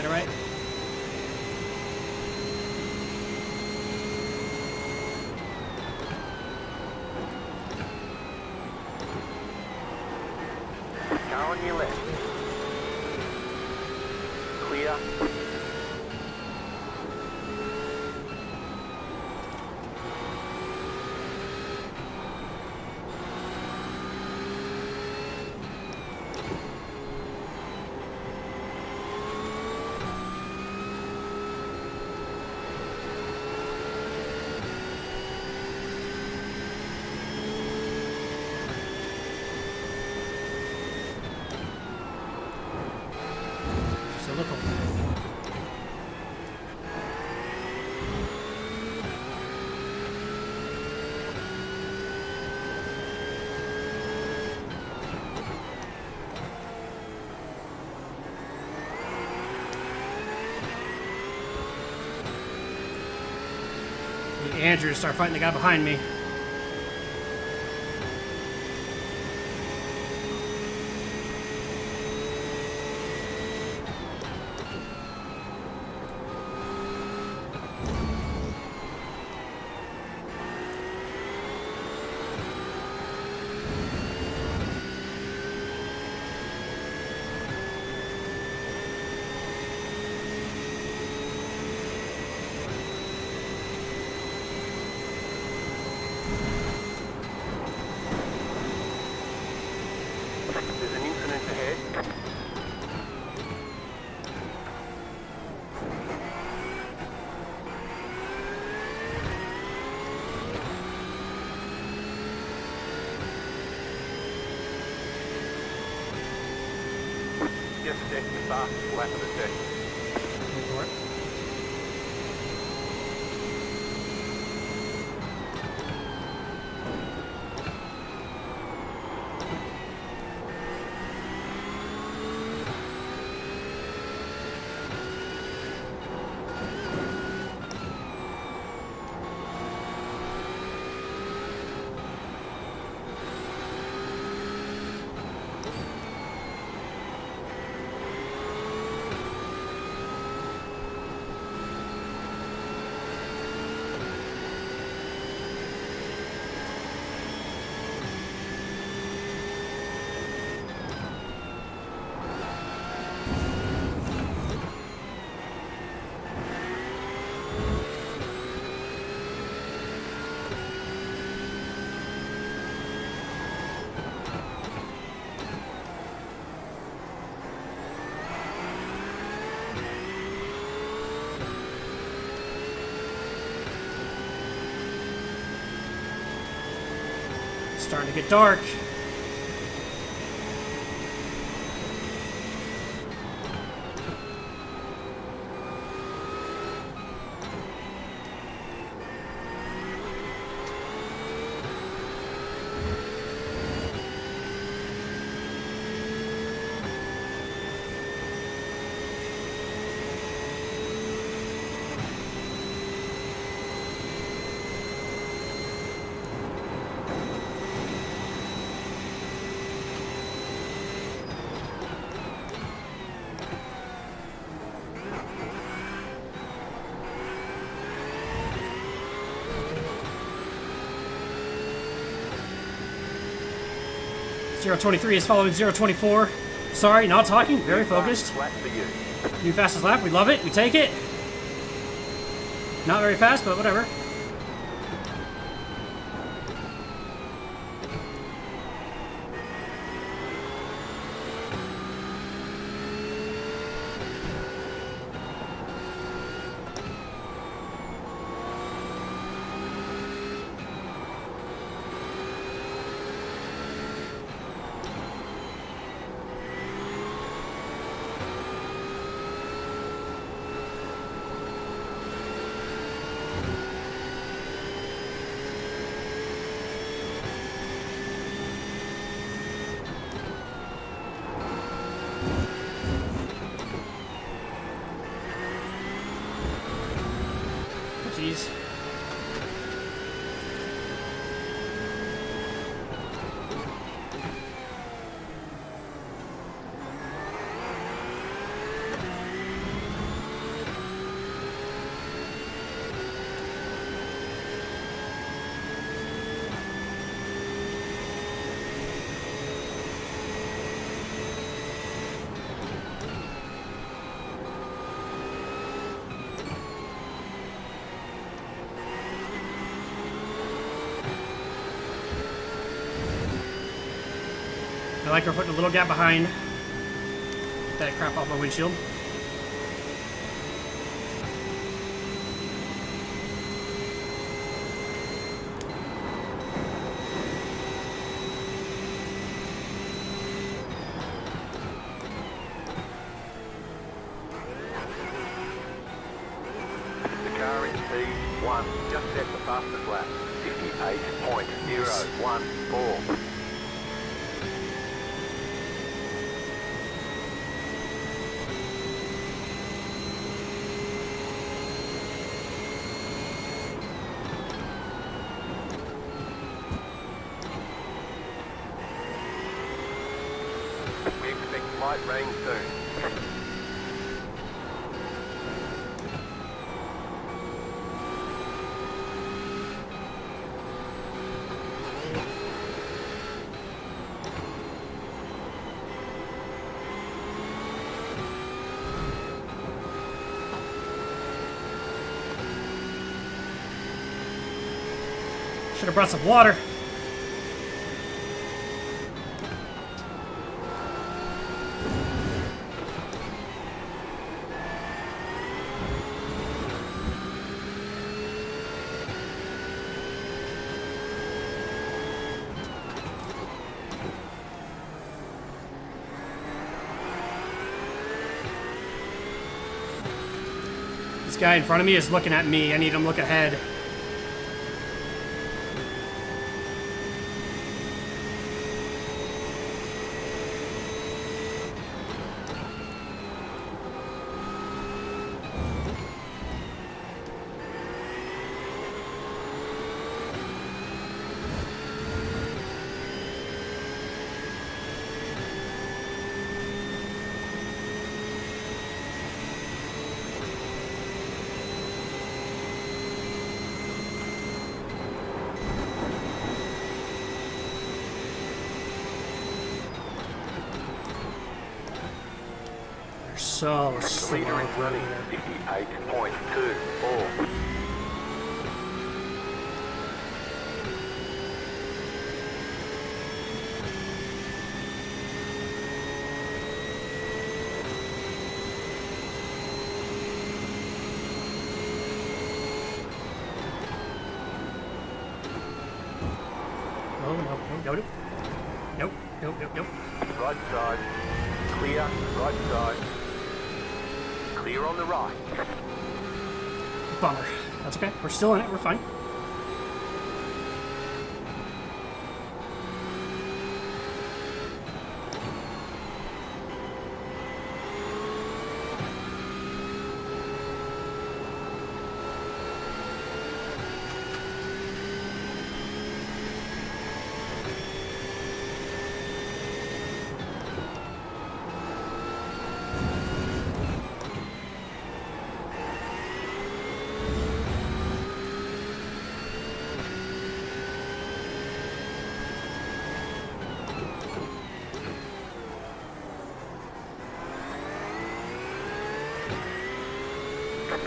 All right. Car on your left. Clear. So look over. Need Andrew to start fighting the guy behind me. There's an incident ahead. Just set your fastest lap of the session. Wait for it. Starting to get dark. .023 is following .024. Sorry, not talking. Very focused. Flat for you. New fastest lap. We love it. We take it. Not very fast, but whatever. feel like we're putting a little gap behind. Get that crap off my windshield. The car in P1 just set the fastest lap. 58.014. We expect light rain soon. Should have brought some water. This guy in front of me is looking at me. I need him to look ahead. So The slow. leader is running 58.24. Oh, no, nope. Nope, nope, nope, nope. Right side. Clear. Right side. Clear on the right. Bummer. That's okay. We're still in it. We're fine.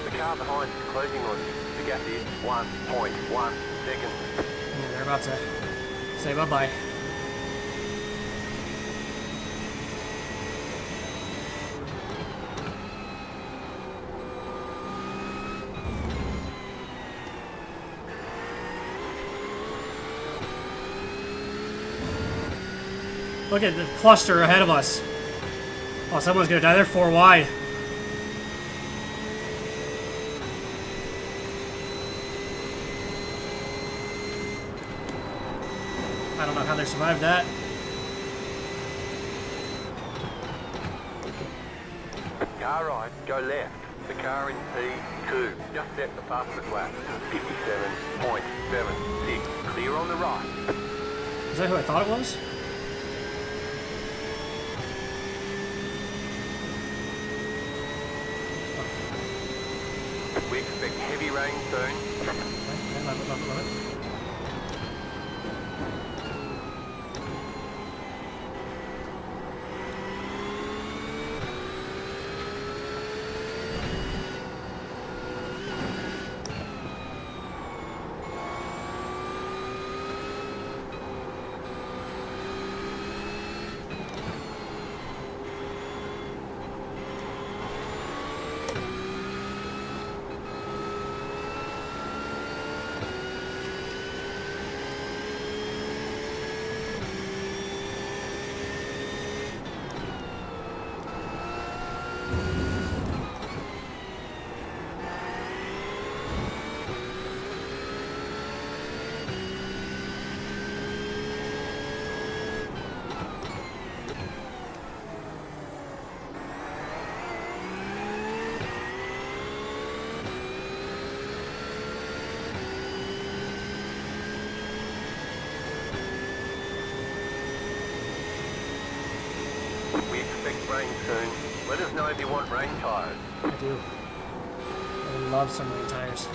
The car behind is closing on you. The gap is 1.1 seconds. Yeah, they're about to say bye-bye. Look at the cluster ahead of us. Oh, someone's gonna die. They're 4 wide. I don't know how they survived that. Car right, go left. The car in P2 just set the fastest lap. 57.76. Clear on the right. Is that who I thought it was? We expect heavy rain soon. Okay, love it. rain soon. Let us know if you want rain tyres. I do. I love some rain tires.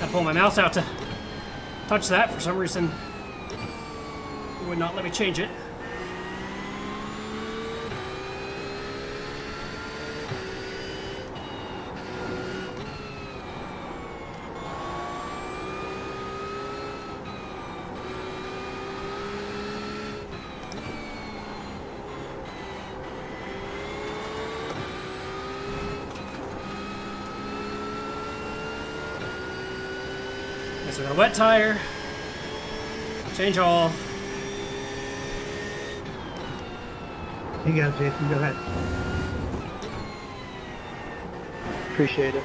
I pull my mouse out to touch that. For some reason, it would not let me change it. So we got a wet tire, change all. You go, Jason. Go ahead. Appreciate it.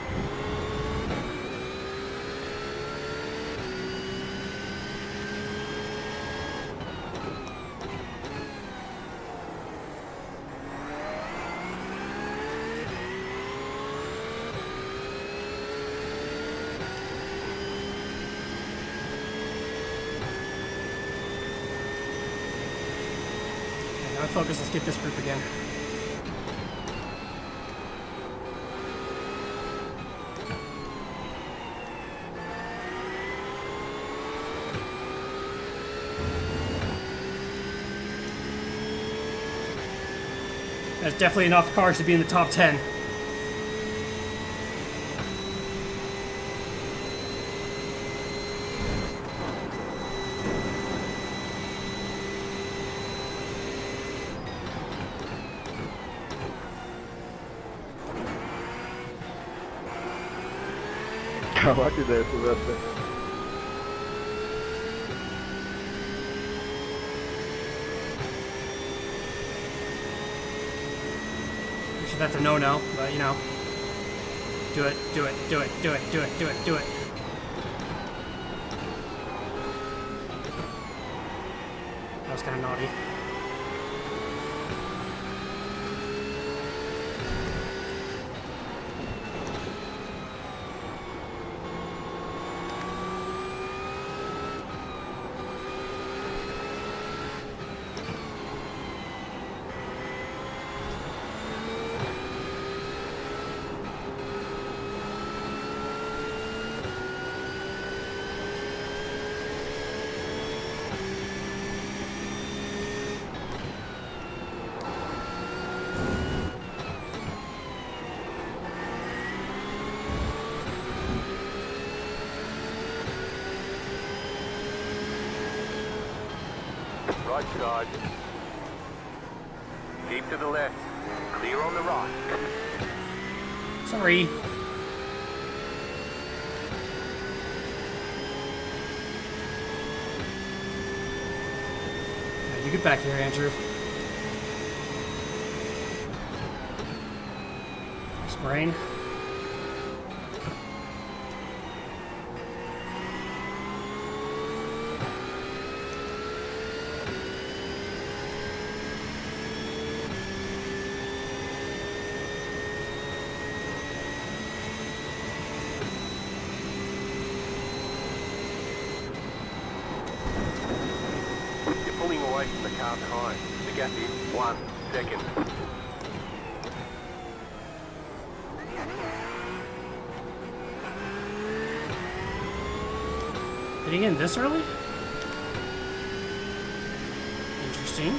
Now focus, let's get this group again. That's definitely enough cars to be in the top 10. How lucky there, Sylvester. Pretty sure that's a no-no, but you know. Do it, do it, do it, do it, do it, do it, do it. That was kind of naughty. Right side. Deep to the left. Clear on the right. Sorry. Now you get back here, Andrew. Sprain. Pulling away from the car behind. The gap is 1 second. Getting in this early? Interesting.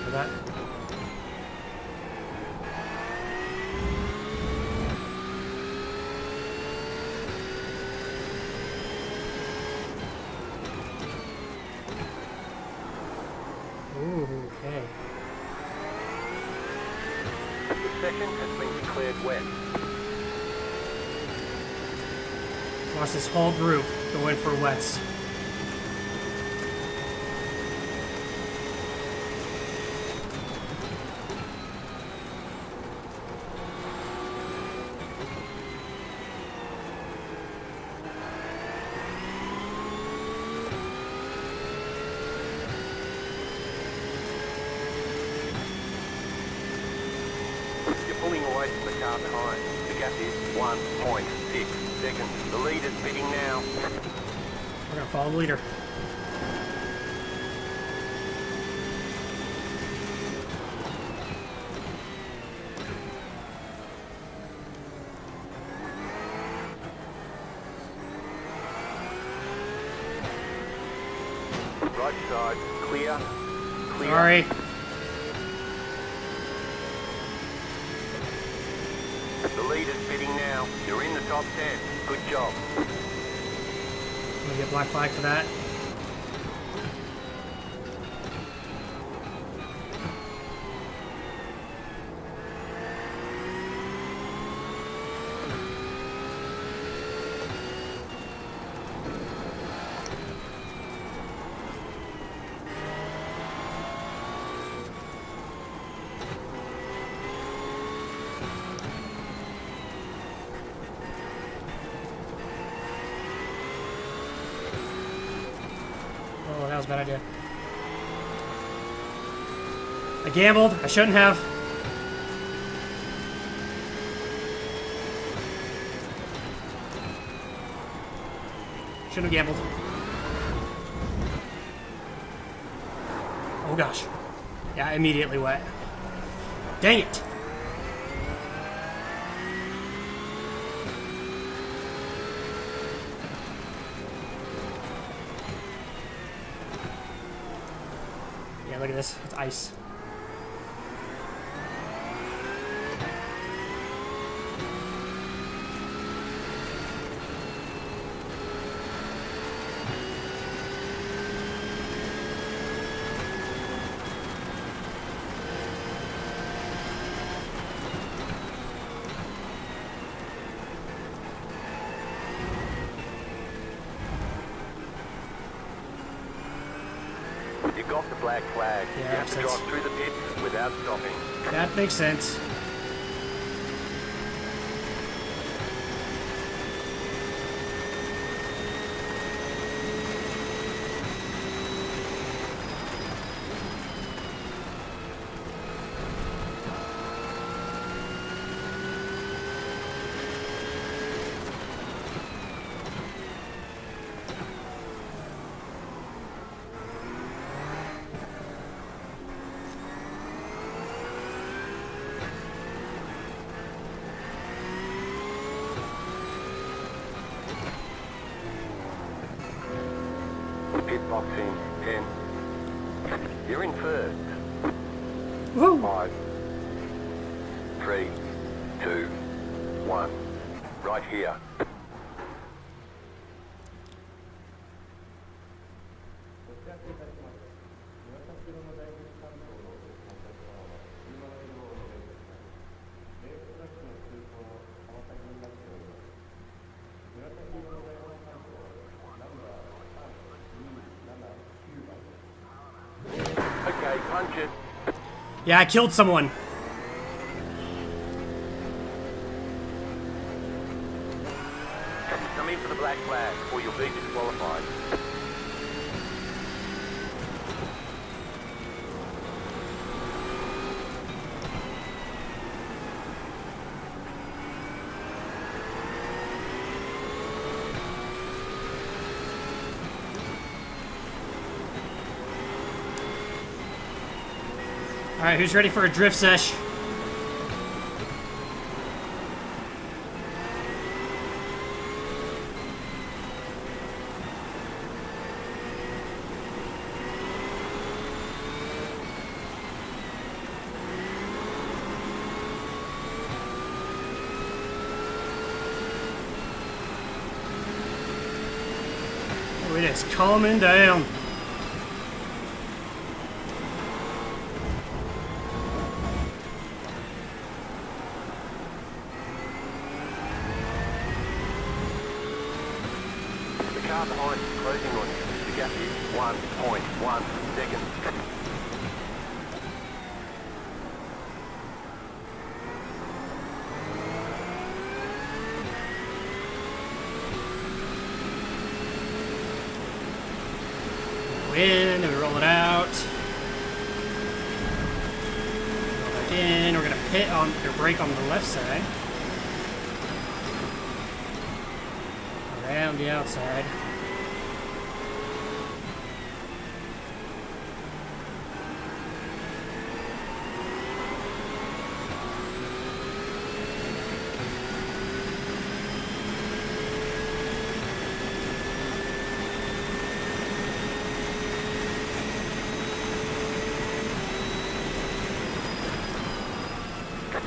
for that. Ooh, okay. The session has been declared wet. Watch this whole group go in for wets. You're pulling away from the car behind. The gap is 1.6 seconds. The lead is pitting now. We're gonna follow the leader. Right side, clear. Clear. Sorry. The lead is pitting now. You're in the top 10. Good job. I'm gonna get black flag for that. Oh, that was a bad idea. I gambled. I shouldn't have. Shouldn't have gambled. Oh gosh. Yeah, immediately wet. Dang it. Yeah, look at this. It's ice. You got the black flag. Yeah, You have to makes drive sense. through the pits without stopping. That makes sense. Pit box in 10. You're in first. Woo! 5, 3, 2, 1. Right here. Okay, punch it. Yeah, I killed someone. Come in for the black flag or you'll be disqualified. Alright, who's ready for a drift sesh? it is calming down. The car behind is closing on you. The gap is 1.1 seconds. In, and we roll it out. Roll back in. We're gonna pit on or brake on the left side. Around the outside.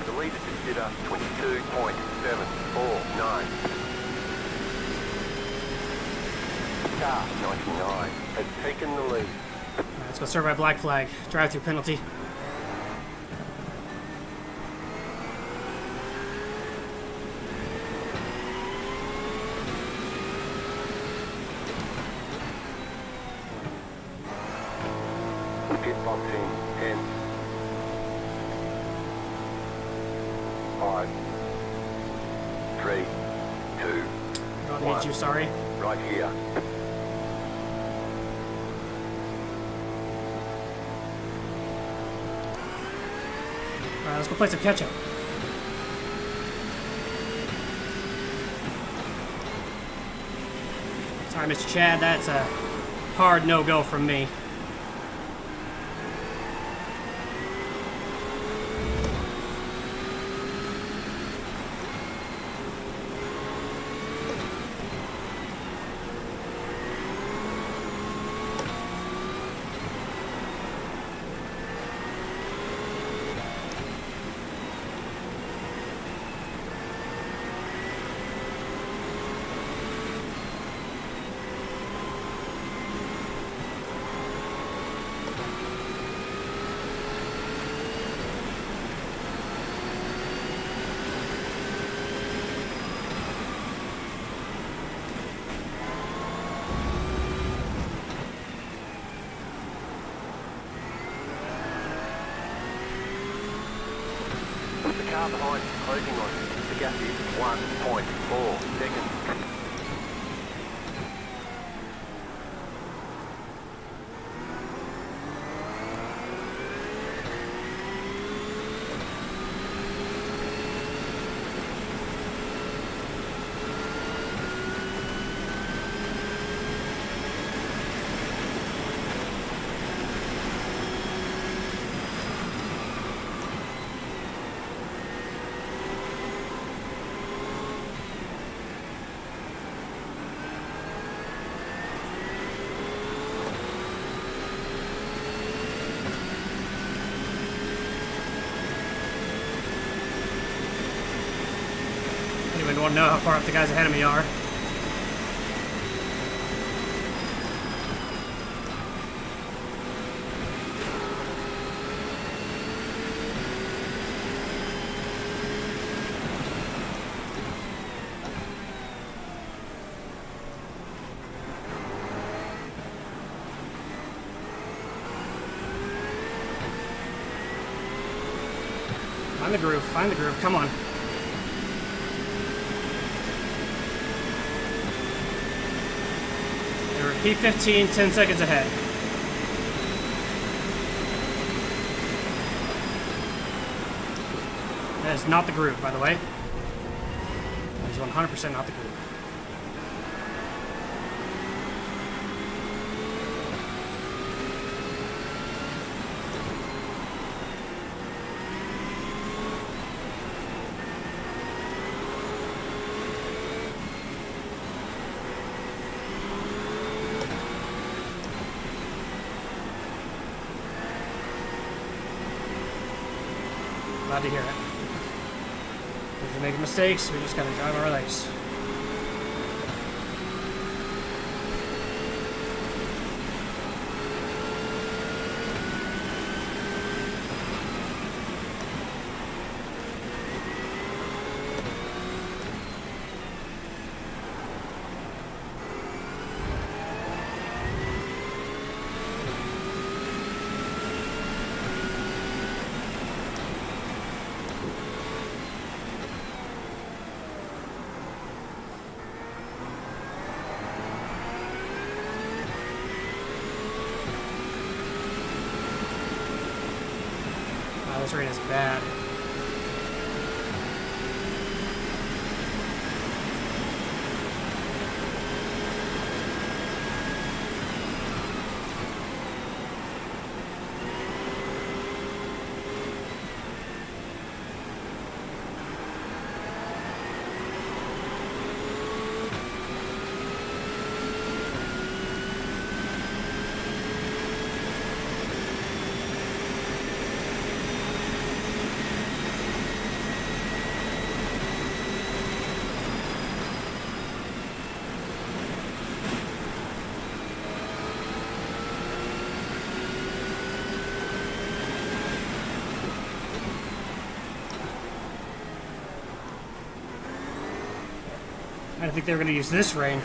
The leader consider 22.749. Car 99 has taken the lead. Alright, let's go serve my black flag. Drive-through penalty. Pit box in 10, 5, 3, 2, Don't need you, sorry. right here. Alright, let's go play some catch-up. Sorry, Mr. Chad, that's a hard no-go from me. The car behind is closing on you. The gap is 1.4 seconds. Anyone want to know how far up the guys ahead of me are? Find the groove, come on. They're P15, 10 seconds ahead. That is not the groove, by the way. That is 100% not the groove. Glad to hear it. If we make mistakes, we just gotta drive our legs. God, this rain is bad. I didn't think they were going to use this rain.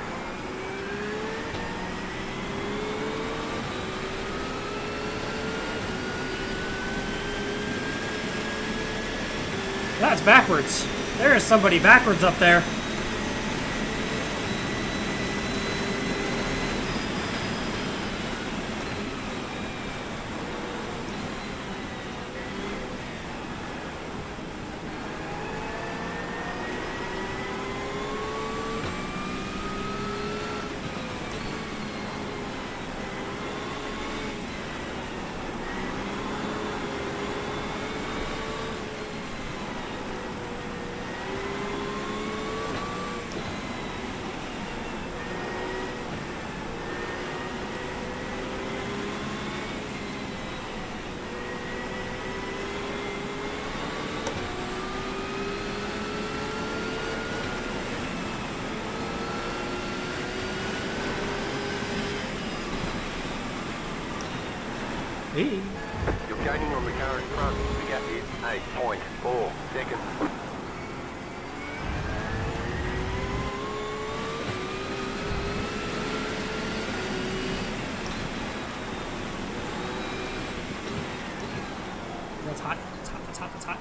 That's backwards. There is somebody backwards up there. Hey. You're gaining on the car in front. The gap is 8.4 seconds. That's hot. That's hot. That's hot. That's hot.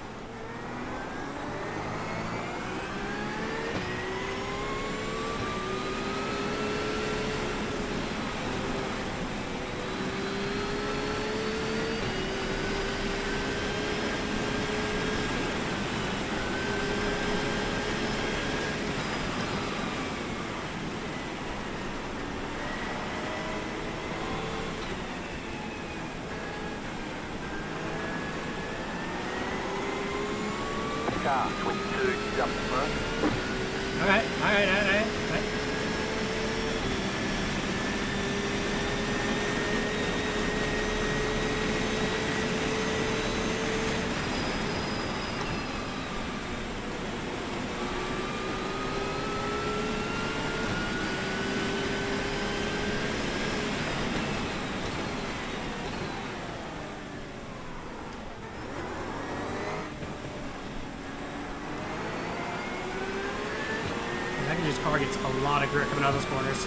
Car 22 is up the front. Alright. This car gets a lot of grip coming out of those corners.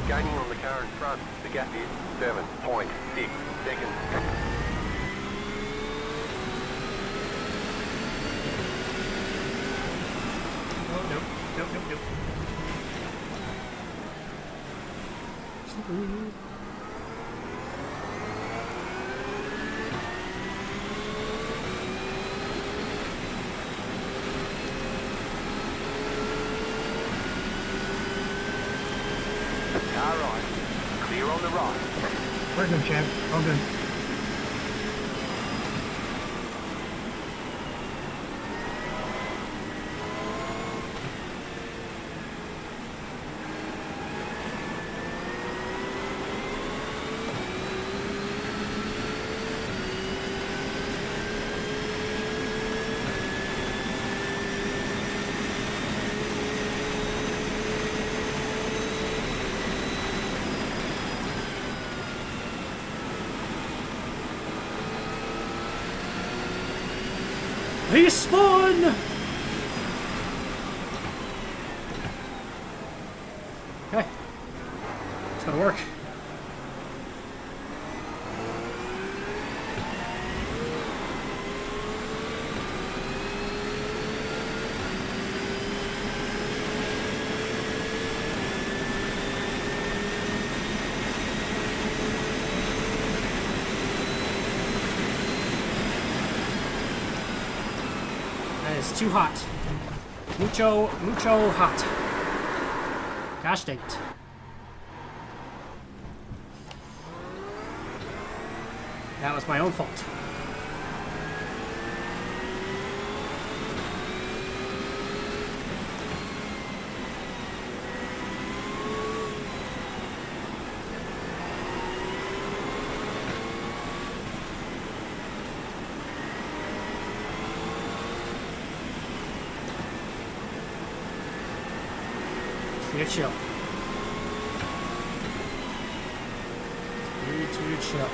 Gaining on the car in front. The gap is 7.6 seconds. Oh, nope. Car right. Clear on the right. We're good, Chad. All good. He spun! Okay. It's gonna work. It's too hot. Mucho hot. Gosh dang it. That was my own fault. Too chill. Too chill.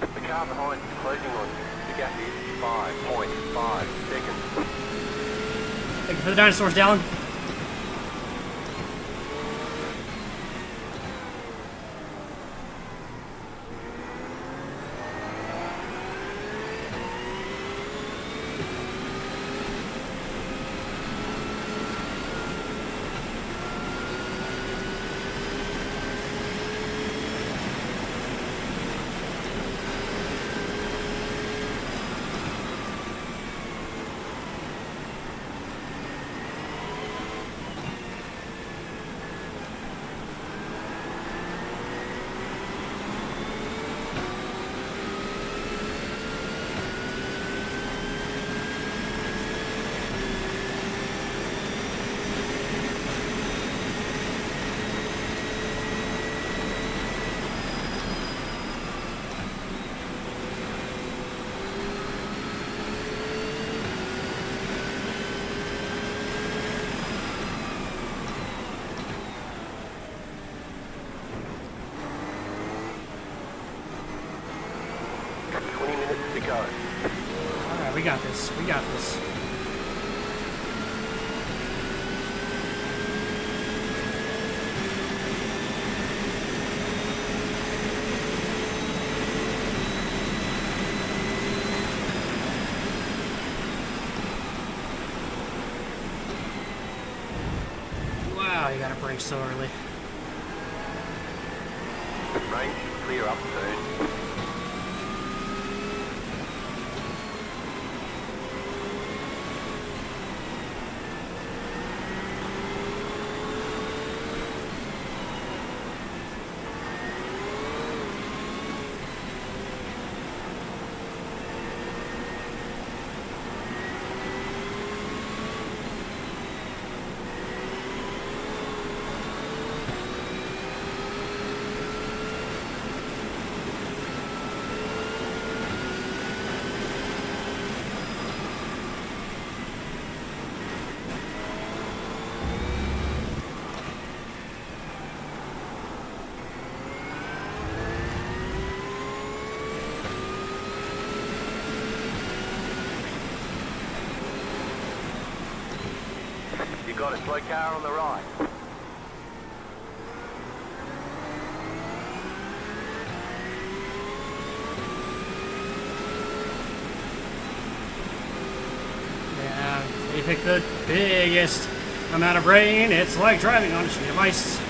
The car behind is closing on you. The gap is 5.5 seconds. Thank you for the dinosaurs, Dallin. Alright, we got this. We got this. Wow, you gotta brake so early. Range clear up soon. You got a slow car on the right. Yeah, they picked the biggest amount of rain. It's like driving on a sheet of ice.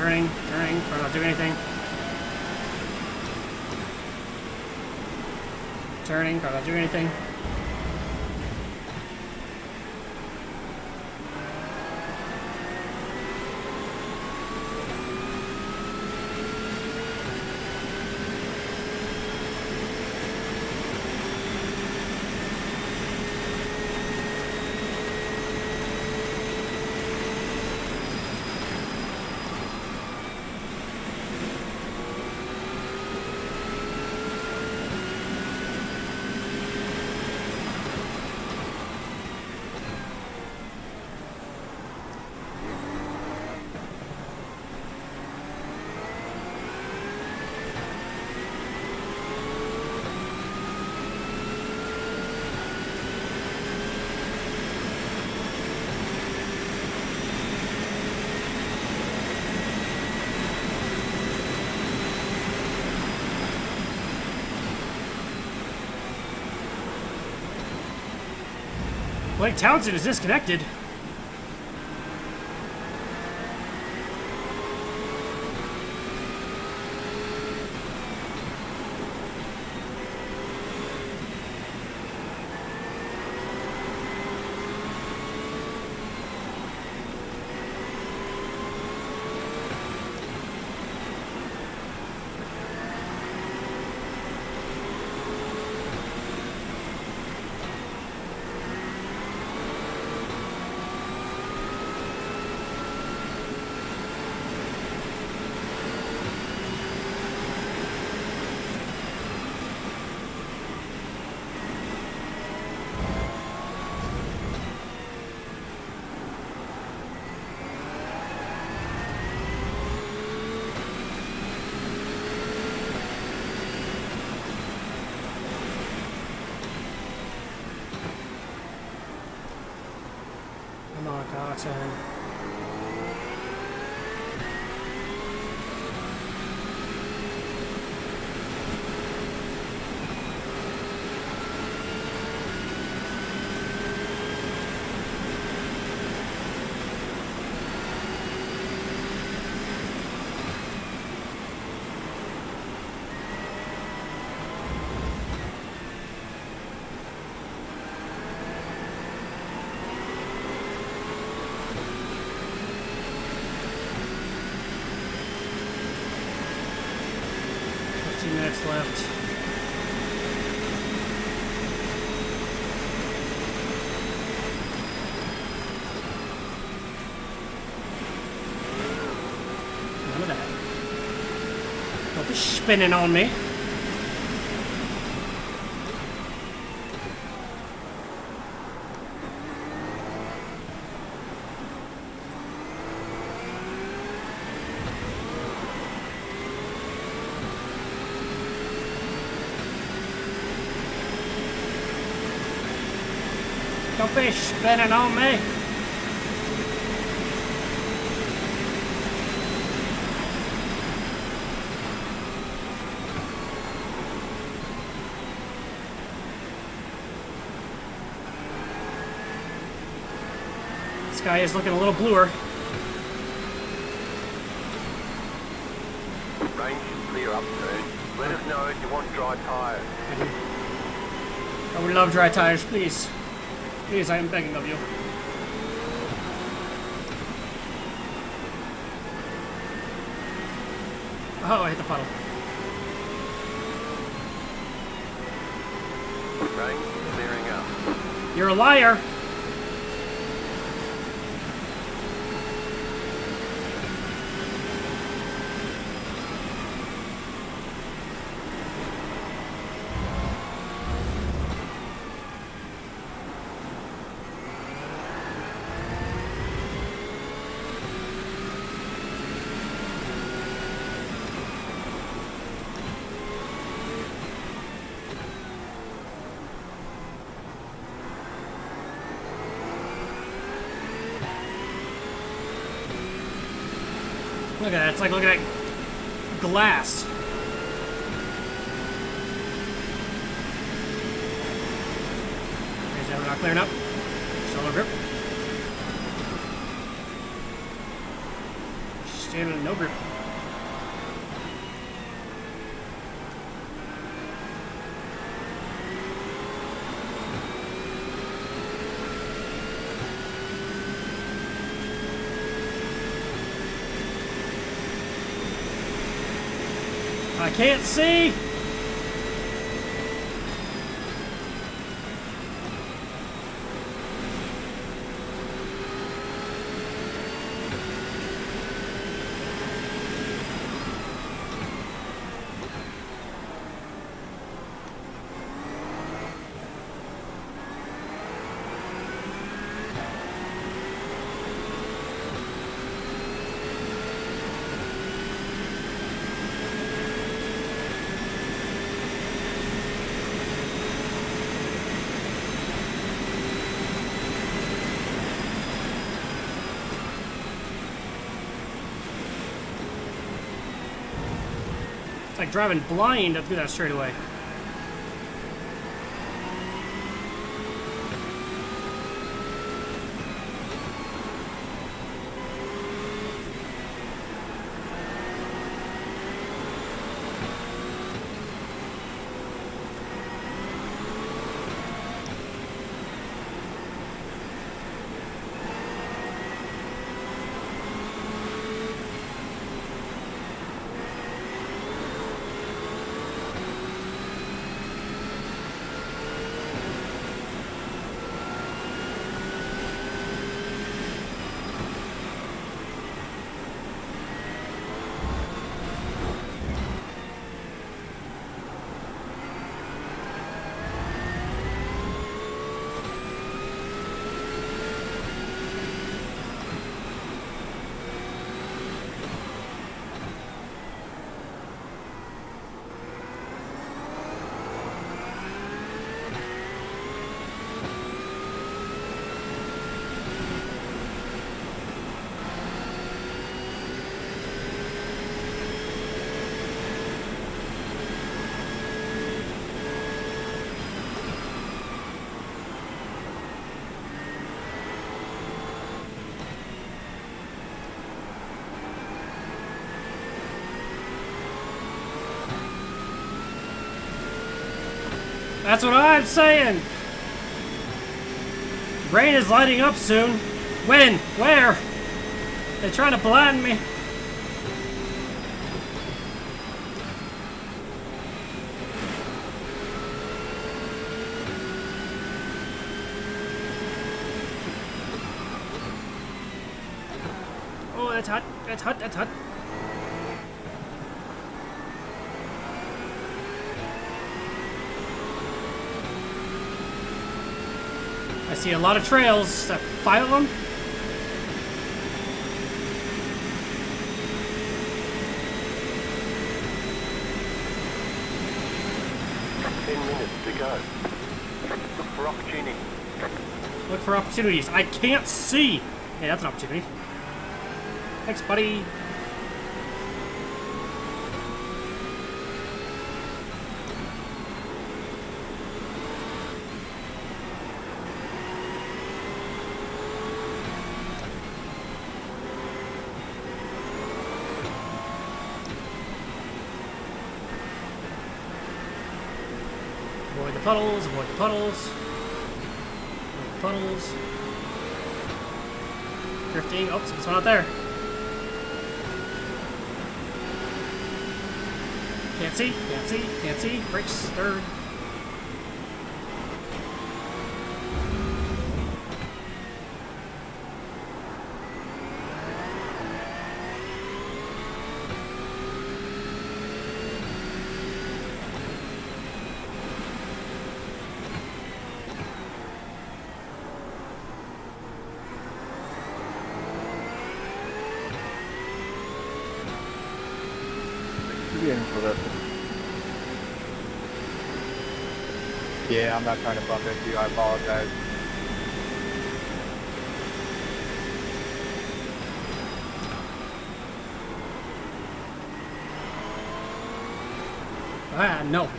Turning, trying not to do anything. Turning, trying not to do anything. Blake Townsend is disconnected. Come on, Carlton. Minutes left. None of that. Don't be spinning on me. Don't be spinning on me. This guy is looking a little bluer. Range should clear up soon. Let us know if you want dry tyres. I would love dry tires, please. Please, I am begging of you. Oh, I hit the puddle. Range clearing up. You're a liar. Look at that, it's like looking at glass. We're not clearing up. Shoulder grip. standing in no grip. I can't see! It's like driving blind up through that straightaway. That's what I'm saying! Brain is lighting up soon. When? Where? They're trying to blind me. Oh, that's hot. That's hot. That's hot. I see a lot of trails. 5 of them? To go. Look for opportunity. Look for opportunities. I can't see. Hey, that's an opportunity. Thanks, buddy. Avoid the puddles, avoid the puddles. Avoid the puddles. Drifting. Oh, there's one out there. Can't see, can't see, can't see. Brakes, third. For that. Yeah, I'm not trying to bump into you. I apologize. Ah, no.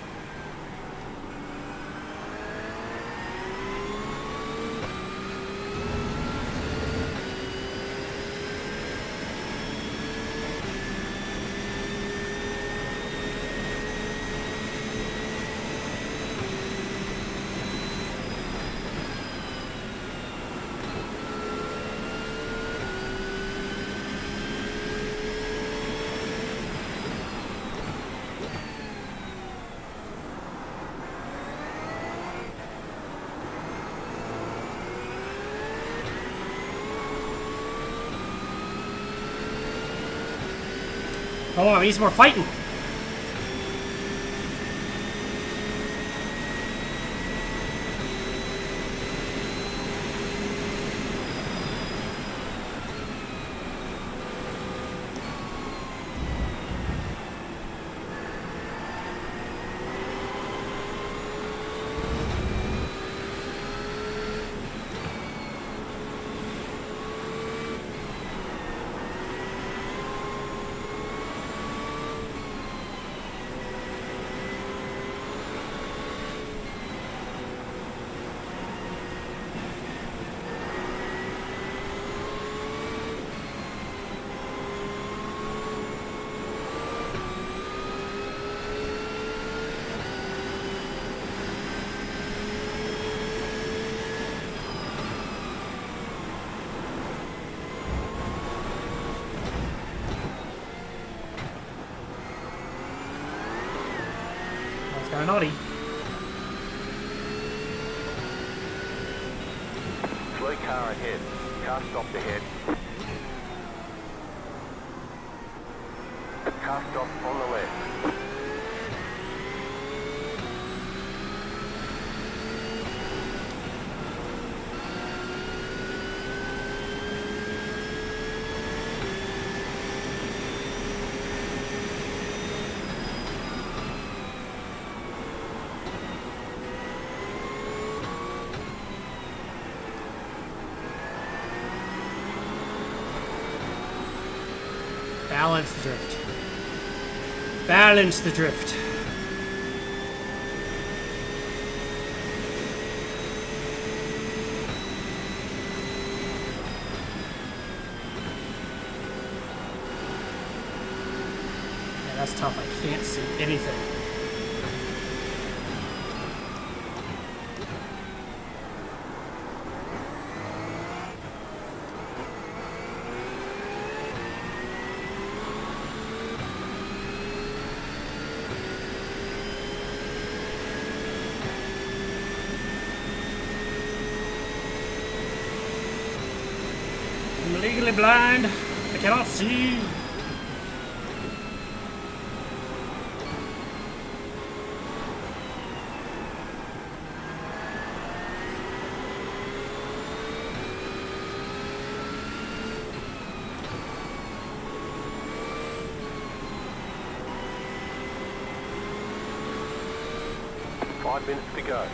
Come on, we need some more fighting. That's kind of naughty. Slow car ahead. Car stopped ahead. Car stopped on the left. Balance the drift. Balance the drift. Yeah, that's tough. I can't see anything. I'm legally blind. I cannot see. Five minutes to go.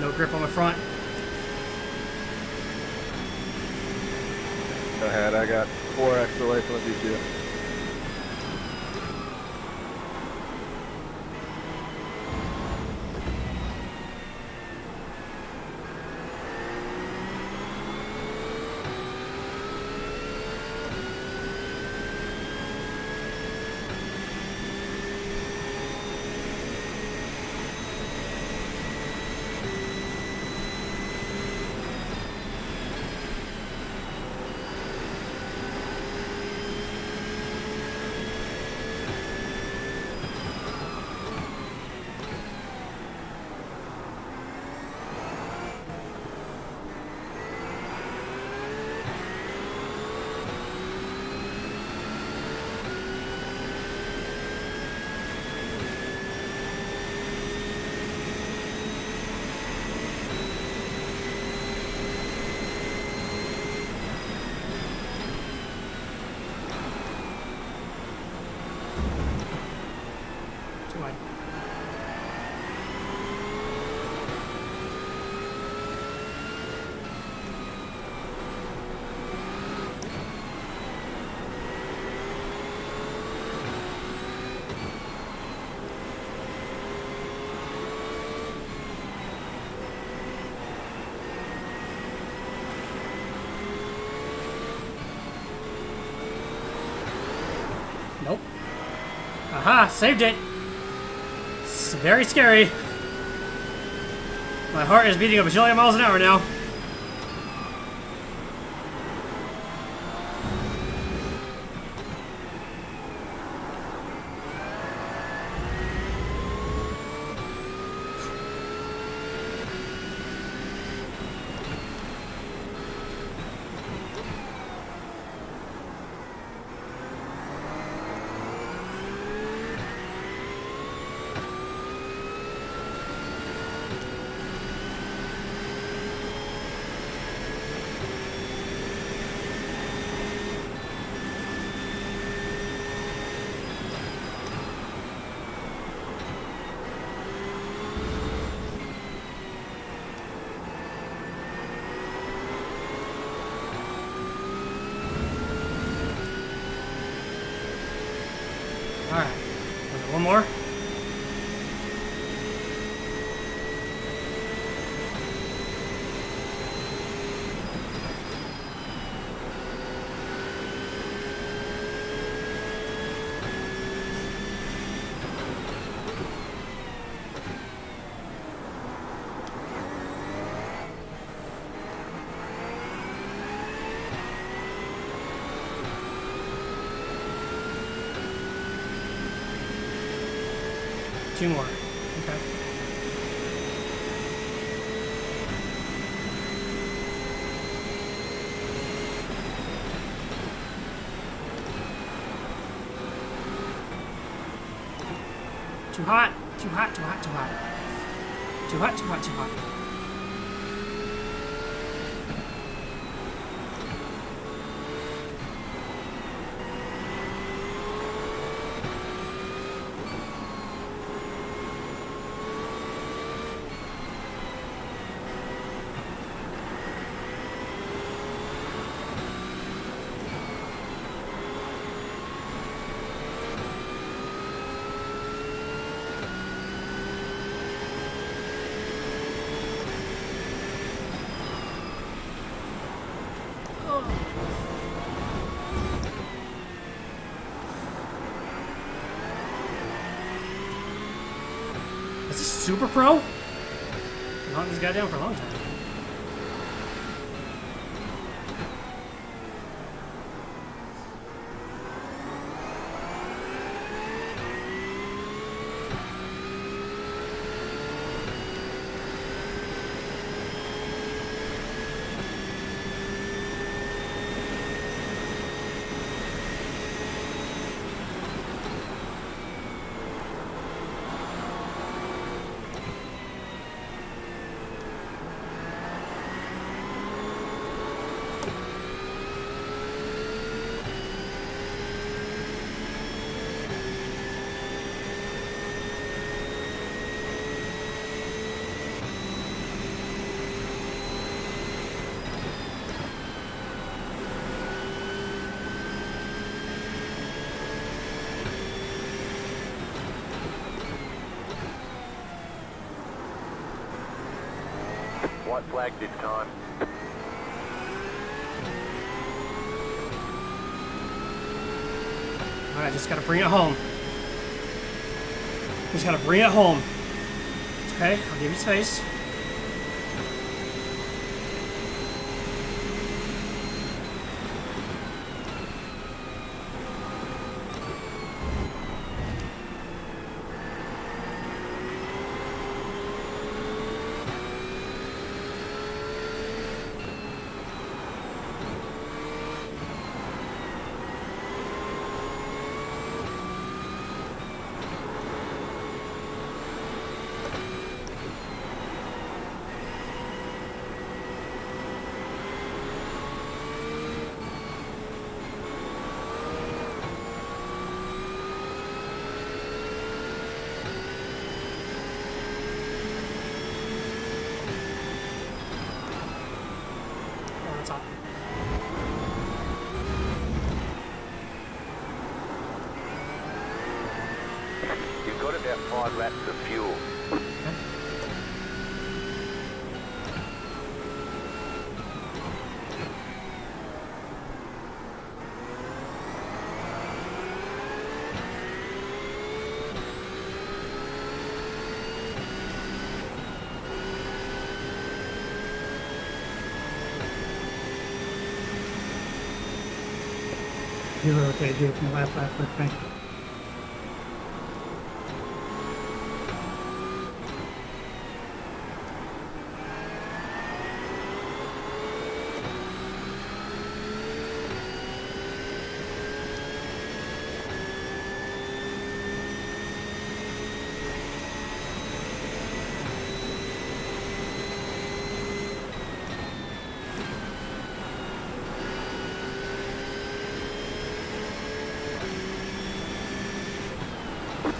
No grip on the front. Go ahead, I got 4 extra life on you. Too wide. Nope. Aha, saved it. It's very scary. My heart is beating a bajillion miles an hour now. Alright. One more. Two more. Okay. Too hot. Too hot. Too hot. Too hot. Too hot. Too hot. Too hot. Is this Super Pro? I've knocked this guy down for a long time. White flag this time. Alright, just gotta bring it home. Just gotta bring it home. Okay, I'll give you space. Oh, that's hot. You've got about 5 laps of fuel. You were okay, Jason, last quick thing.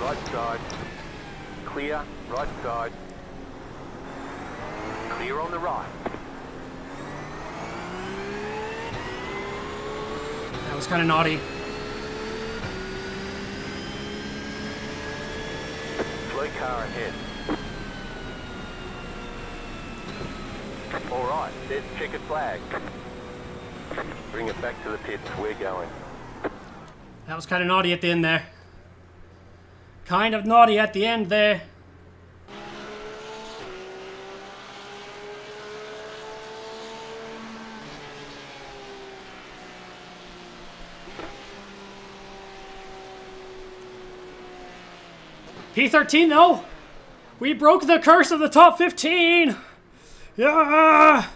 Right side. Clear, right side. Clear on the right. That was kind of naughty. Slow car ahead. Alright, there's the checkered flag. Bring it back to the pits, we're going. That was kind of naughty at the end there. Kind of naughty at the end there. P13 though. We broke the curse of the top 15. Yeah.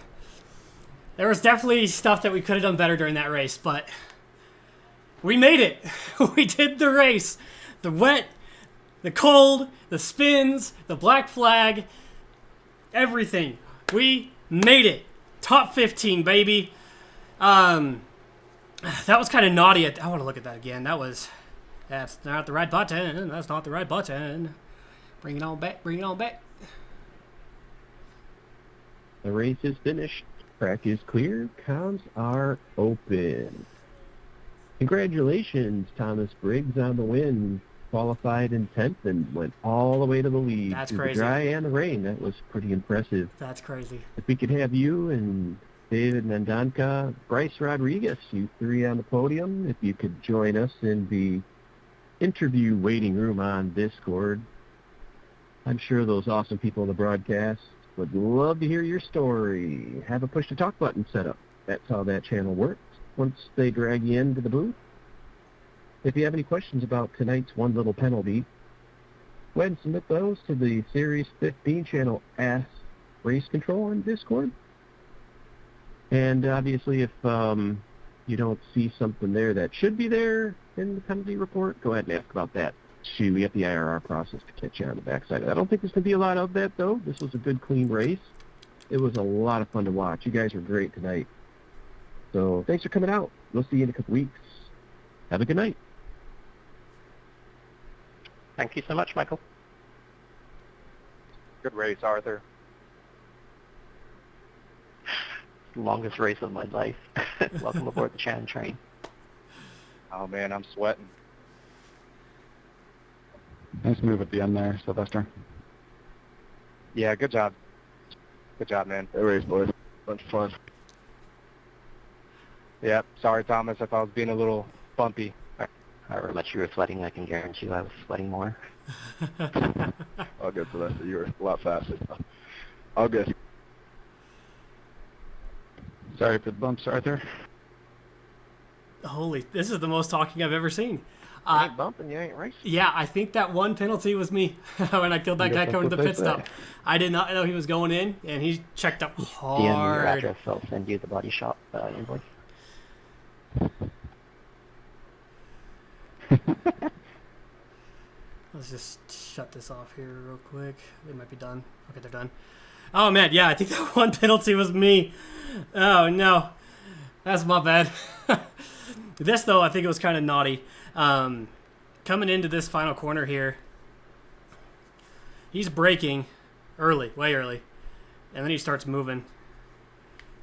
There was definitely stuff that we could have done better during that race, but we made it. We did the race. The wet, the cold, the spins, the black flag, everything. We made it. Top 15, baby. That was kind of naughty. I want to look at that again. That's not the right button. That's not the right button. Bring it on back. Bring it on back. The race is finished. Track is clear. Comms are open. Congratulations, Thomas Briggs, on the win. Qualified in 10th and went all the way to the lead. That's through crazy. The dry and the rain. That was pretty impressive. That's crazy. If we could have you and David Nandanka, Bryce Rodriguez, you three on the podium. If you could join us in the interview waiting room on Discord. I'm sure those awesome people in the broadcast would love to hear your story. Have a push-to-talk button set up. That's how that channel works. Once they drag you into the booth. If you have any questions about tonight's one little penalty, go ahead and submit those to the Series 15 channel Ask Race Control on Discord. And obviously, if you don't see something there that should be there in the penalty report, go ahead and ask about that. We get the IRR process to catch you on the backside of that. I don't think there's going to be a lot of that, though. This was a good, clean race. It was a lot of fun to watch. You guys were great tonight. So thanks for coming out. We'll see you in a couple weeks. Have a good night. Thank you so much, Michael. Good race, Arthur. Longest race of my life. Welcome aboard the Chan train. Oh man, I'm sweating. Nice move at the end there, Sylvester. Yeah, good job. Good job, man. Good race, boys. Bunch of fun. Yeah, sorry, Thomas, if I was being a little bumpy. However much you were sweating, I can guarantee you I was sweating more. All good, Sylvester. You were a lot faster. All good. Sorry for the bumps, Arthur. Holy, this is the most talking I've ever seen. You ain't bumping, you ain't racing. Yeah, I think that one penalty was me when I killed that guy coming to the pit stop. I did not know he was going in, and he checked up DM me your hard. address, I'll send you the body shop invoice. Let's just shut this off here real quick. They might be done. Okay, they're done. Oh, man, yeah, I think that one penalty was me. Oh, no. That's my bad. This, though, I think it was kind of naughty. Coming into this final corner here, he's braking early, way early. And then he starts moving.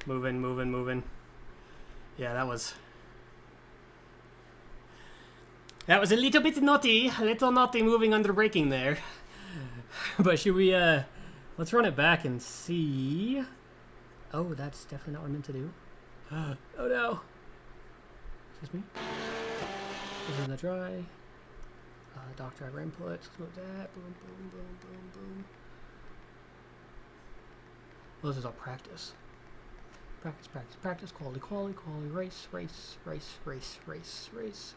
Moving. Yeah, that was a little bit naughty. A little naughty moving under braking there. But should we, let's run it back and see. Oh, that's definitely not what I meant to do. Oh, no. Excuse me. This is the dry. Dock driver input. Let's go with that. Boom. Well, this is all practice. practice, practice, practice, quality, quality, quality, race, race, race, race, race, race,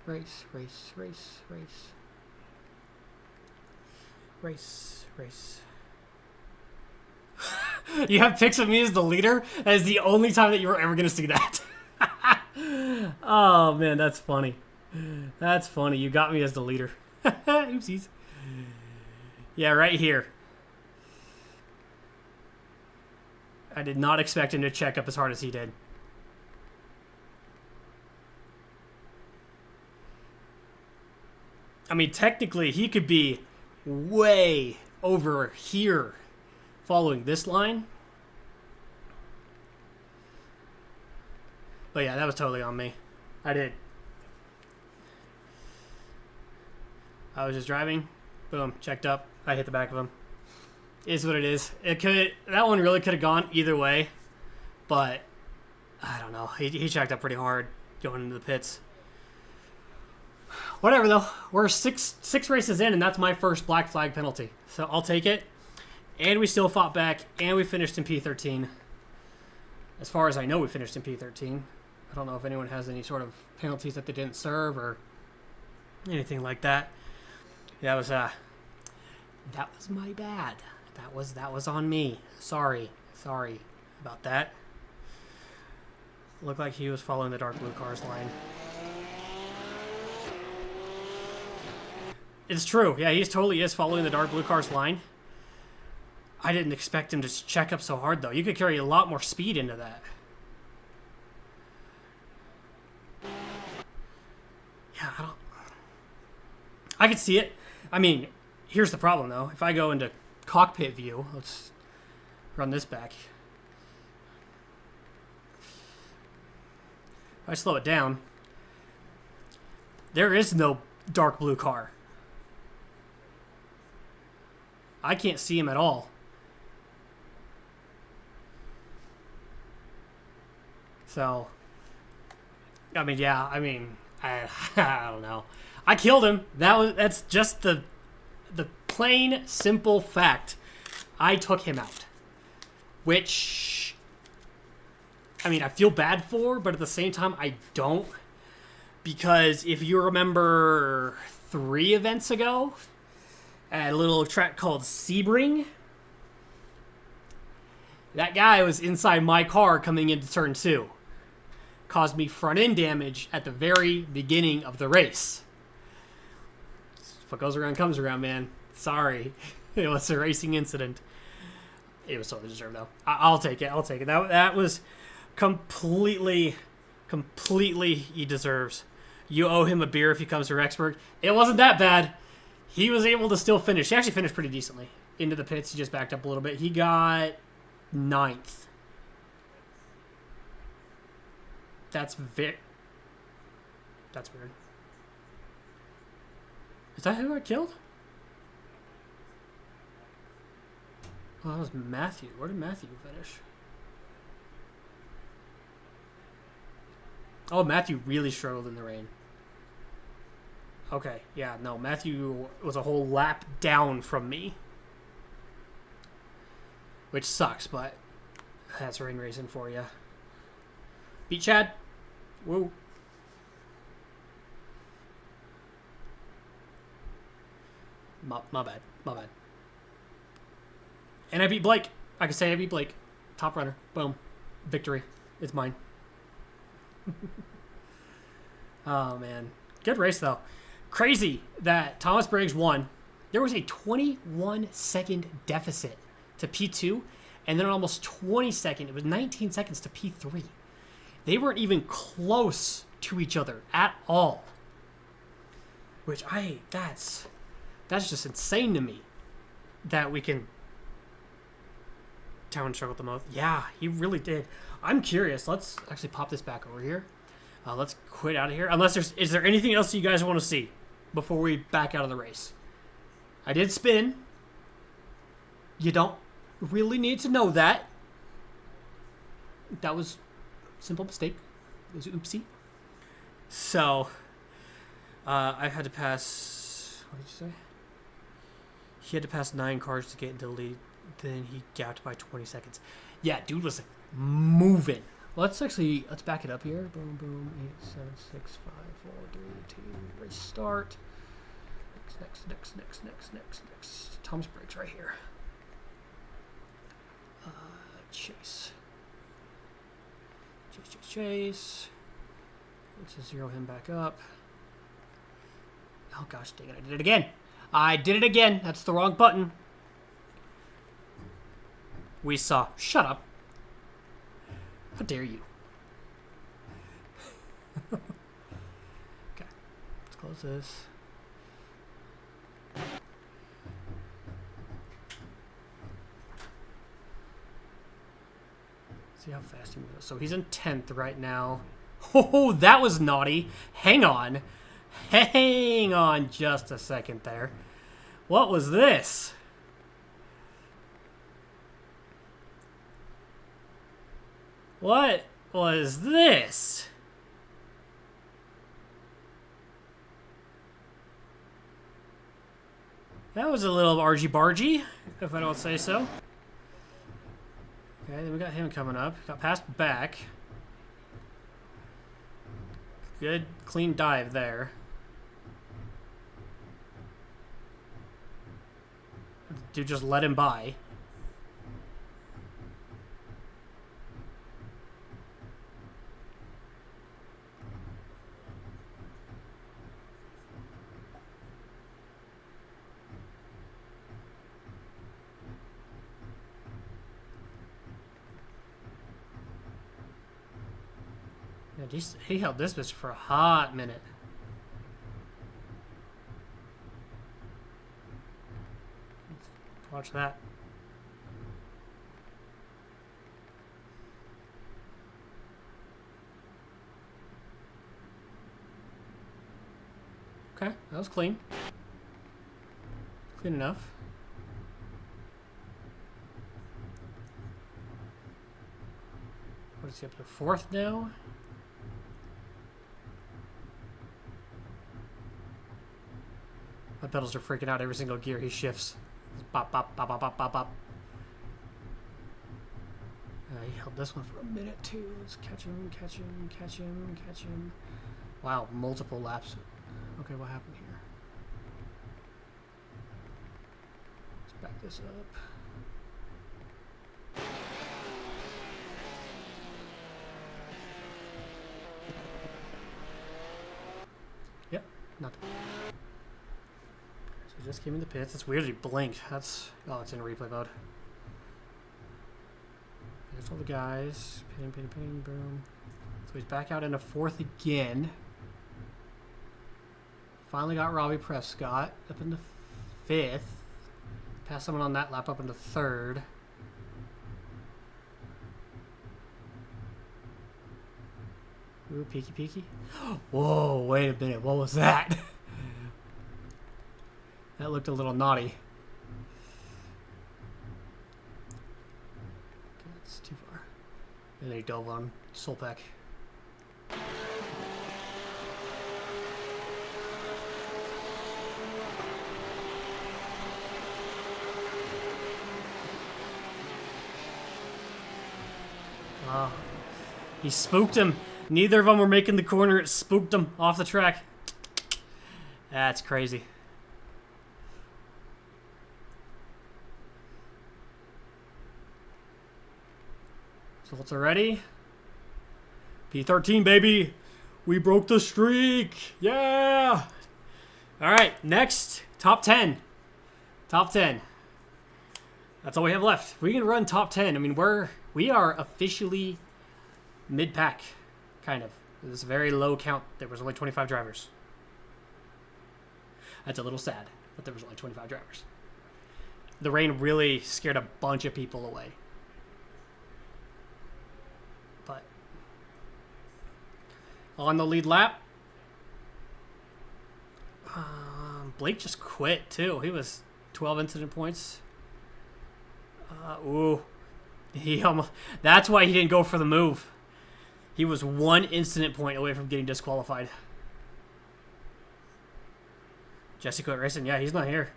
race, race, race, race, race, race. You have pics of me as the leader? That is the only time that you were ever going to see that. Oh, man, that's funny. That's funny. You got me as the leader. Oopsies. Yeah, right here. I did not expect him to check up as hard as he did. I mean, technically, he could be way over here following this line. But yeah, that was totally on me. I did. I was just driving. Boom, checked up. I hit the back of him. Is what it is. That one really could have gone either way. But I don't know. He checked up pretty hard going into the pits. Whatever though. We're six races in, and that's my first black flag penalty. So I'll take it. And we still fought back, and we finished in P13. As far as I know, we finished in P13. I don't know if anyone has any sort of penalties that they didn't serve or anything like that. That was my bad. That was on me. Sorry about that. Looked like he was following the dark blue car's line. It's true. Yeah, he totally is following the dark blue car's line. I didn't expect him to check up so hard, though. You could carry a lot more speed into that. Yeah, I could see it. I mean, here's the problem, though. If I go into cockpit view, let's run this back. If I slow it down, there is no dark blue car. I can't see him at all. So, I mean, yeah, I don't know. I killed him. That's just the plain, simple fact. I took him out. Which, I mean, I feel bad for, but at the same time, I don't. Because if you remember 3 events ago, at a little track called Sebring, that guy was inside my car coming into turn 2. Caused me front end damage at the very beginning of the race. What goes around comes around, man. Sorry. It was a racing incident. It was totally deserved, though. I'll take it. That was completely he deserves. You owe him a beer if he comes to Rexburg. It wasn't that bad. He was able to still finish. He actually finished pretty decently. Into the pits, he just backed up a little bit. He got 9th. That's weird. Is that who I killed? Oh, that was Matthew. Where did Matthew finish? Oh, Matthew really struggled in the rain. Okay, yeah, no, Matthew was a whole lap down from me. Which sucks, but that's rain racing for you. Beat Chad. Woo. My bad. And I beat Blake. I can say I beat Blake. Top runner. Boom. Victory. It's mine. Oh, man. Good race, though. Crazy that Thomas Briggs won. There was a 21-second deficit to P2, and then almost 20 seconds. It was 19 seconds to P3. They weren't even close to each other at all. Which that's just insane to me. That we can town struggle the most. Yeah, he really did. I'm curious. Let's actually pop this back over here. Let's quit out of here. Unless is there anything else you guys want to see before we back out of the race? I did spin. You don't really need to know that. That was a simple mistake. It was an oopsie. So, I had to pass... What did you say? He had to pass 9 cars to get into the lead. Then he gapped by 20 seconds. Yeah, dude was moving. Let's back it up here. Boom, boom. 8, 7, 6, 5, 4, 3, 2. Restart. Next. Tom's brakes right here. Chase. Chase. Let's zero him back up. Oh gosh, dang it! I did it again. That's the wrong button. We saw. Shut up. How dare you? Okay. Let's close this. See how fast he moves. So he's in 10th right now. Oh, that was naughty. Hang on just a second there. What was this? What was this? That was a little argy-bargy, if I don't say so. Okay, then we got him coming up. Got passed back. Good, clean dive there. Dude just let him by. Yeah, he held this bitch for a hot minute. Watch that. Okay, that was clean. Clean enough. What is he up to? 4th now? My pedals are freaking out every single gear he shifts. Bop, bop, bop, bop, bop, bop, bop. He held this one for a minute too. Let's catch him. Wow, multiple laps. Okay, what happened here? Let's back this up. Yep, nothing. So he just came in the pits. It's weird he blinked. That's... Oh, it's in replay mode. There's all the guys. Pinning, boom. So he's back out into 4th again. Finally got Robbie Prescott up into 5th. Passed someone on that lap up into 3rd. Ooh, peeky. Whoa, wait a minute. What was that? That looked a little naughty. Okay, that's too far. And then he dove on Solpack. He spooked him. Neither of them were making the corner. It spooked him off the track. That's crazy. Results are ready. P13, baby. We broke the streak. Yeah. All right, next, top 10. Top 10. That's all we have left. We can run top 10. I mean, we are officially mid-pack, kind of. It's a very low count. There was only 25 drivers. That's a little sad, but there was only 25 drivers. The rain really scared a bunch of people away. But on the lead lap, Blake just quit too. He was 12 incident points. He almost. That's why he didn't go for the move. He was 1 incident point away from getting disqualified. Jesse quit racing. Yeah, he's not here.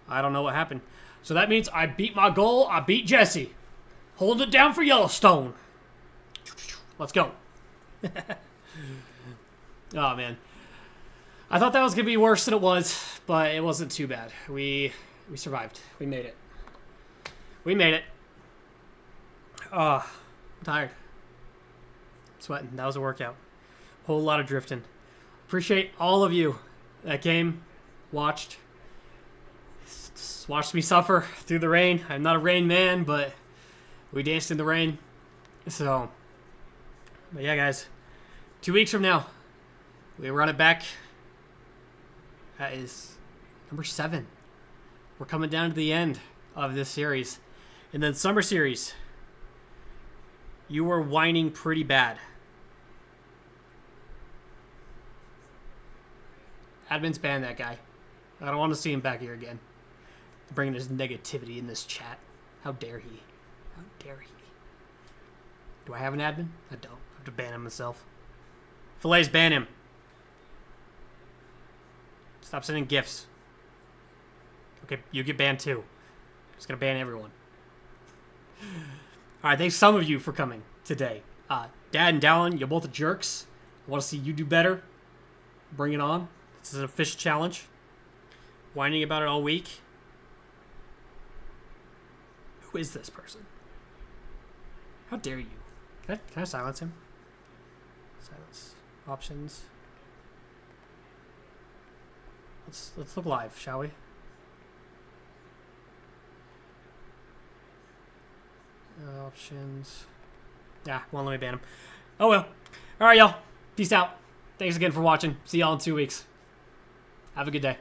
I don't know what happened. So that means I beat my goal. I beat Jesse. Hold it down for Yellowstone. Let's go. Oh, man. I thought that was going to be worse than it was, but it wasn't too bad. We survived. We made it. We made it. I'm tired. Sweating. That was a workout. Whole lot of drifting. Appreciate all of you that came, watched me suffer through the rain. I'm not a rain man, but we danced in the rain. So, but yeah, guys, 2 weeks from now, we run it back. That is number 7. We're coming down to the end of this series. And then summer series, you were whining pretty bad. Admin's banned that guy. I don't want to see him back here again. Bringing his negativity in this chat. How dare he? How dare he? Do I have an admin? I don't. I have to ban him myself. Fillets, ban him. Stop sending gifts. Okay, you get banned too. Just gonna ban everyone. Alright, thanks some of you for coming today. Dad and Dallin, you're both jerks. I want to see you do better. Bring it on. This is an official challenge. Whining about it all week. Who is this person? How dare you? Can I silence him? Silence. Options. Let's look live, shall we? Options. Yeah, won't let me ban him. Oh well. Alright, y'all. Peace out. Thanks again for watching. See y'all in 2 weeks. Have a good day.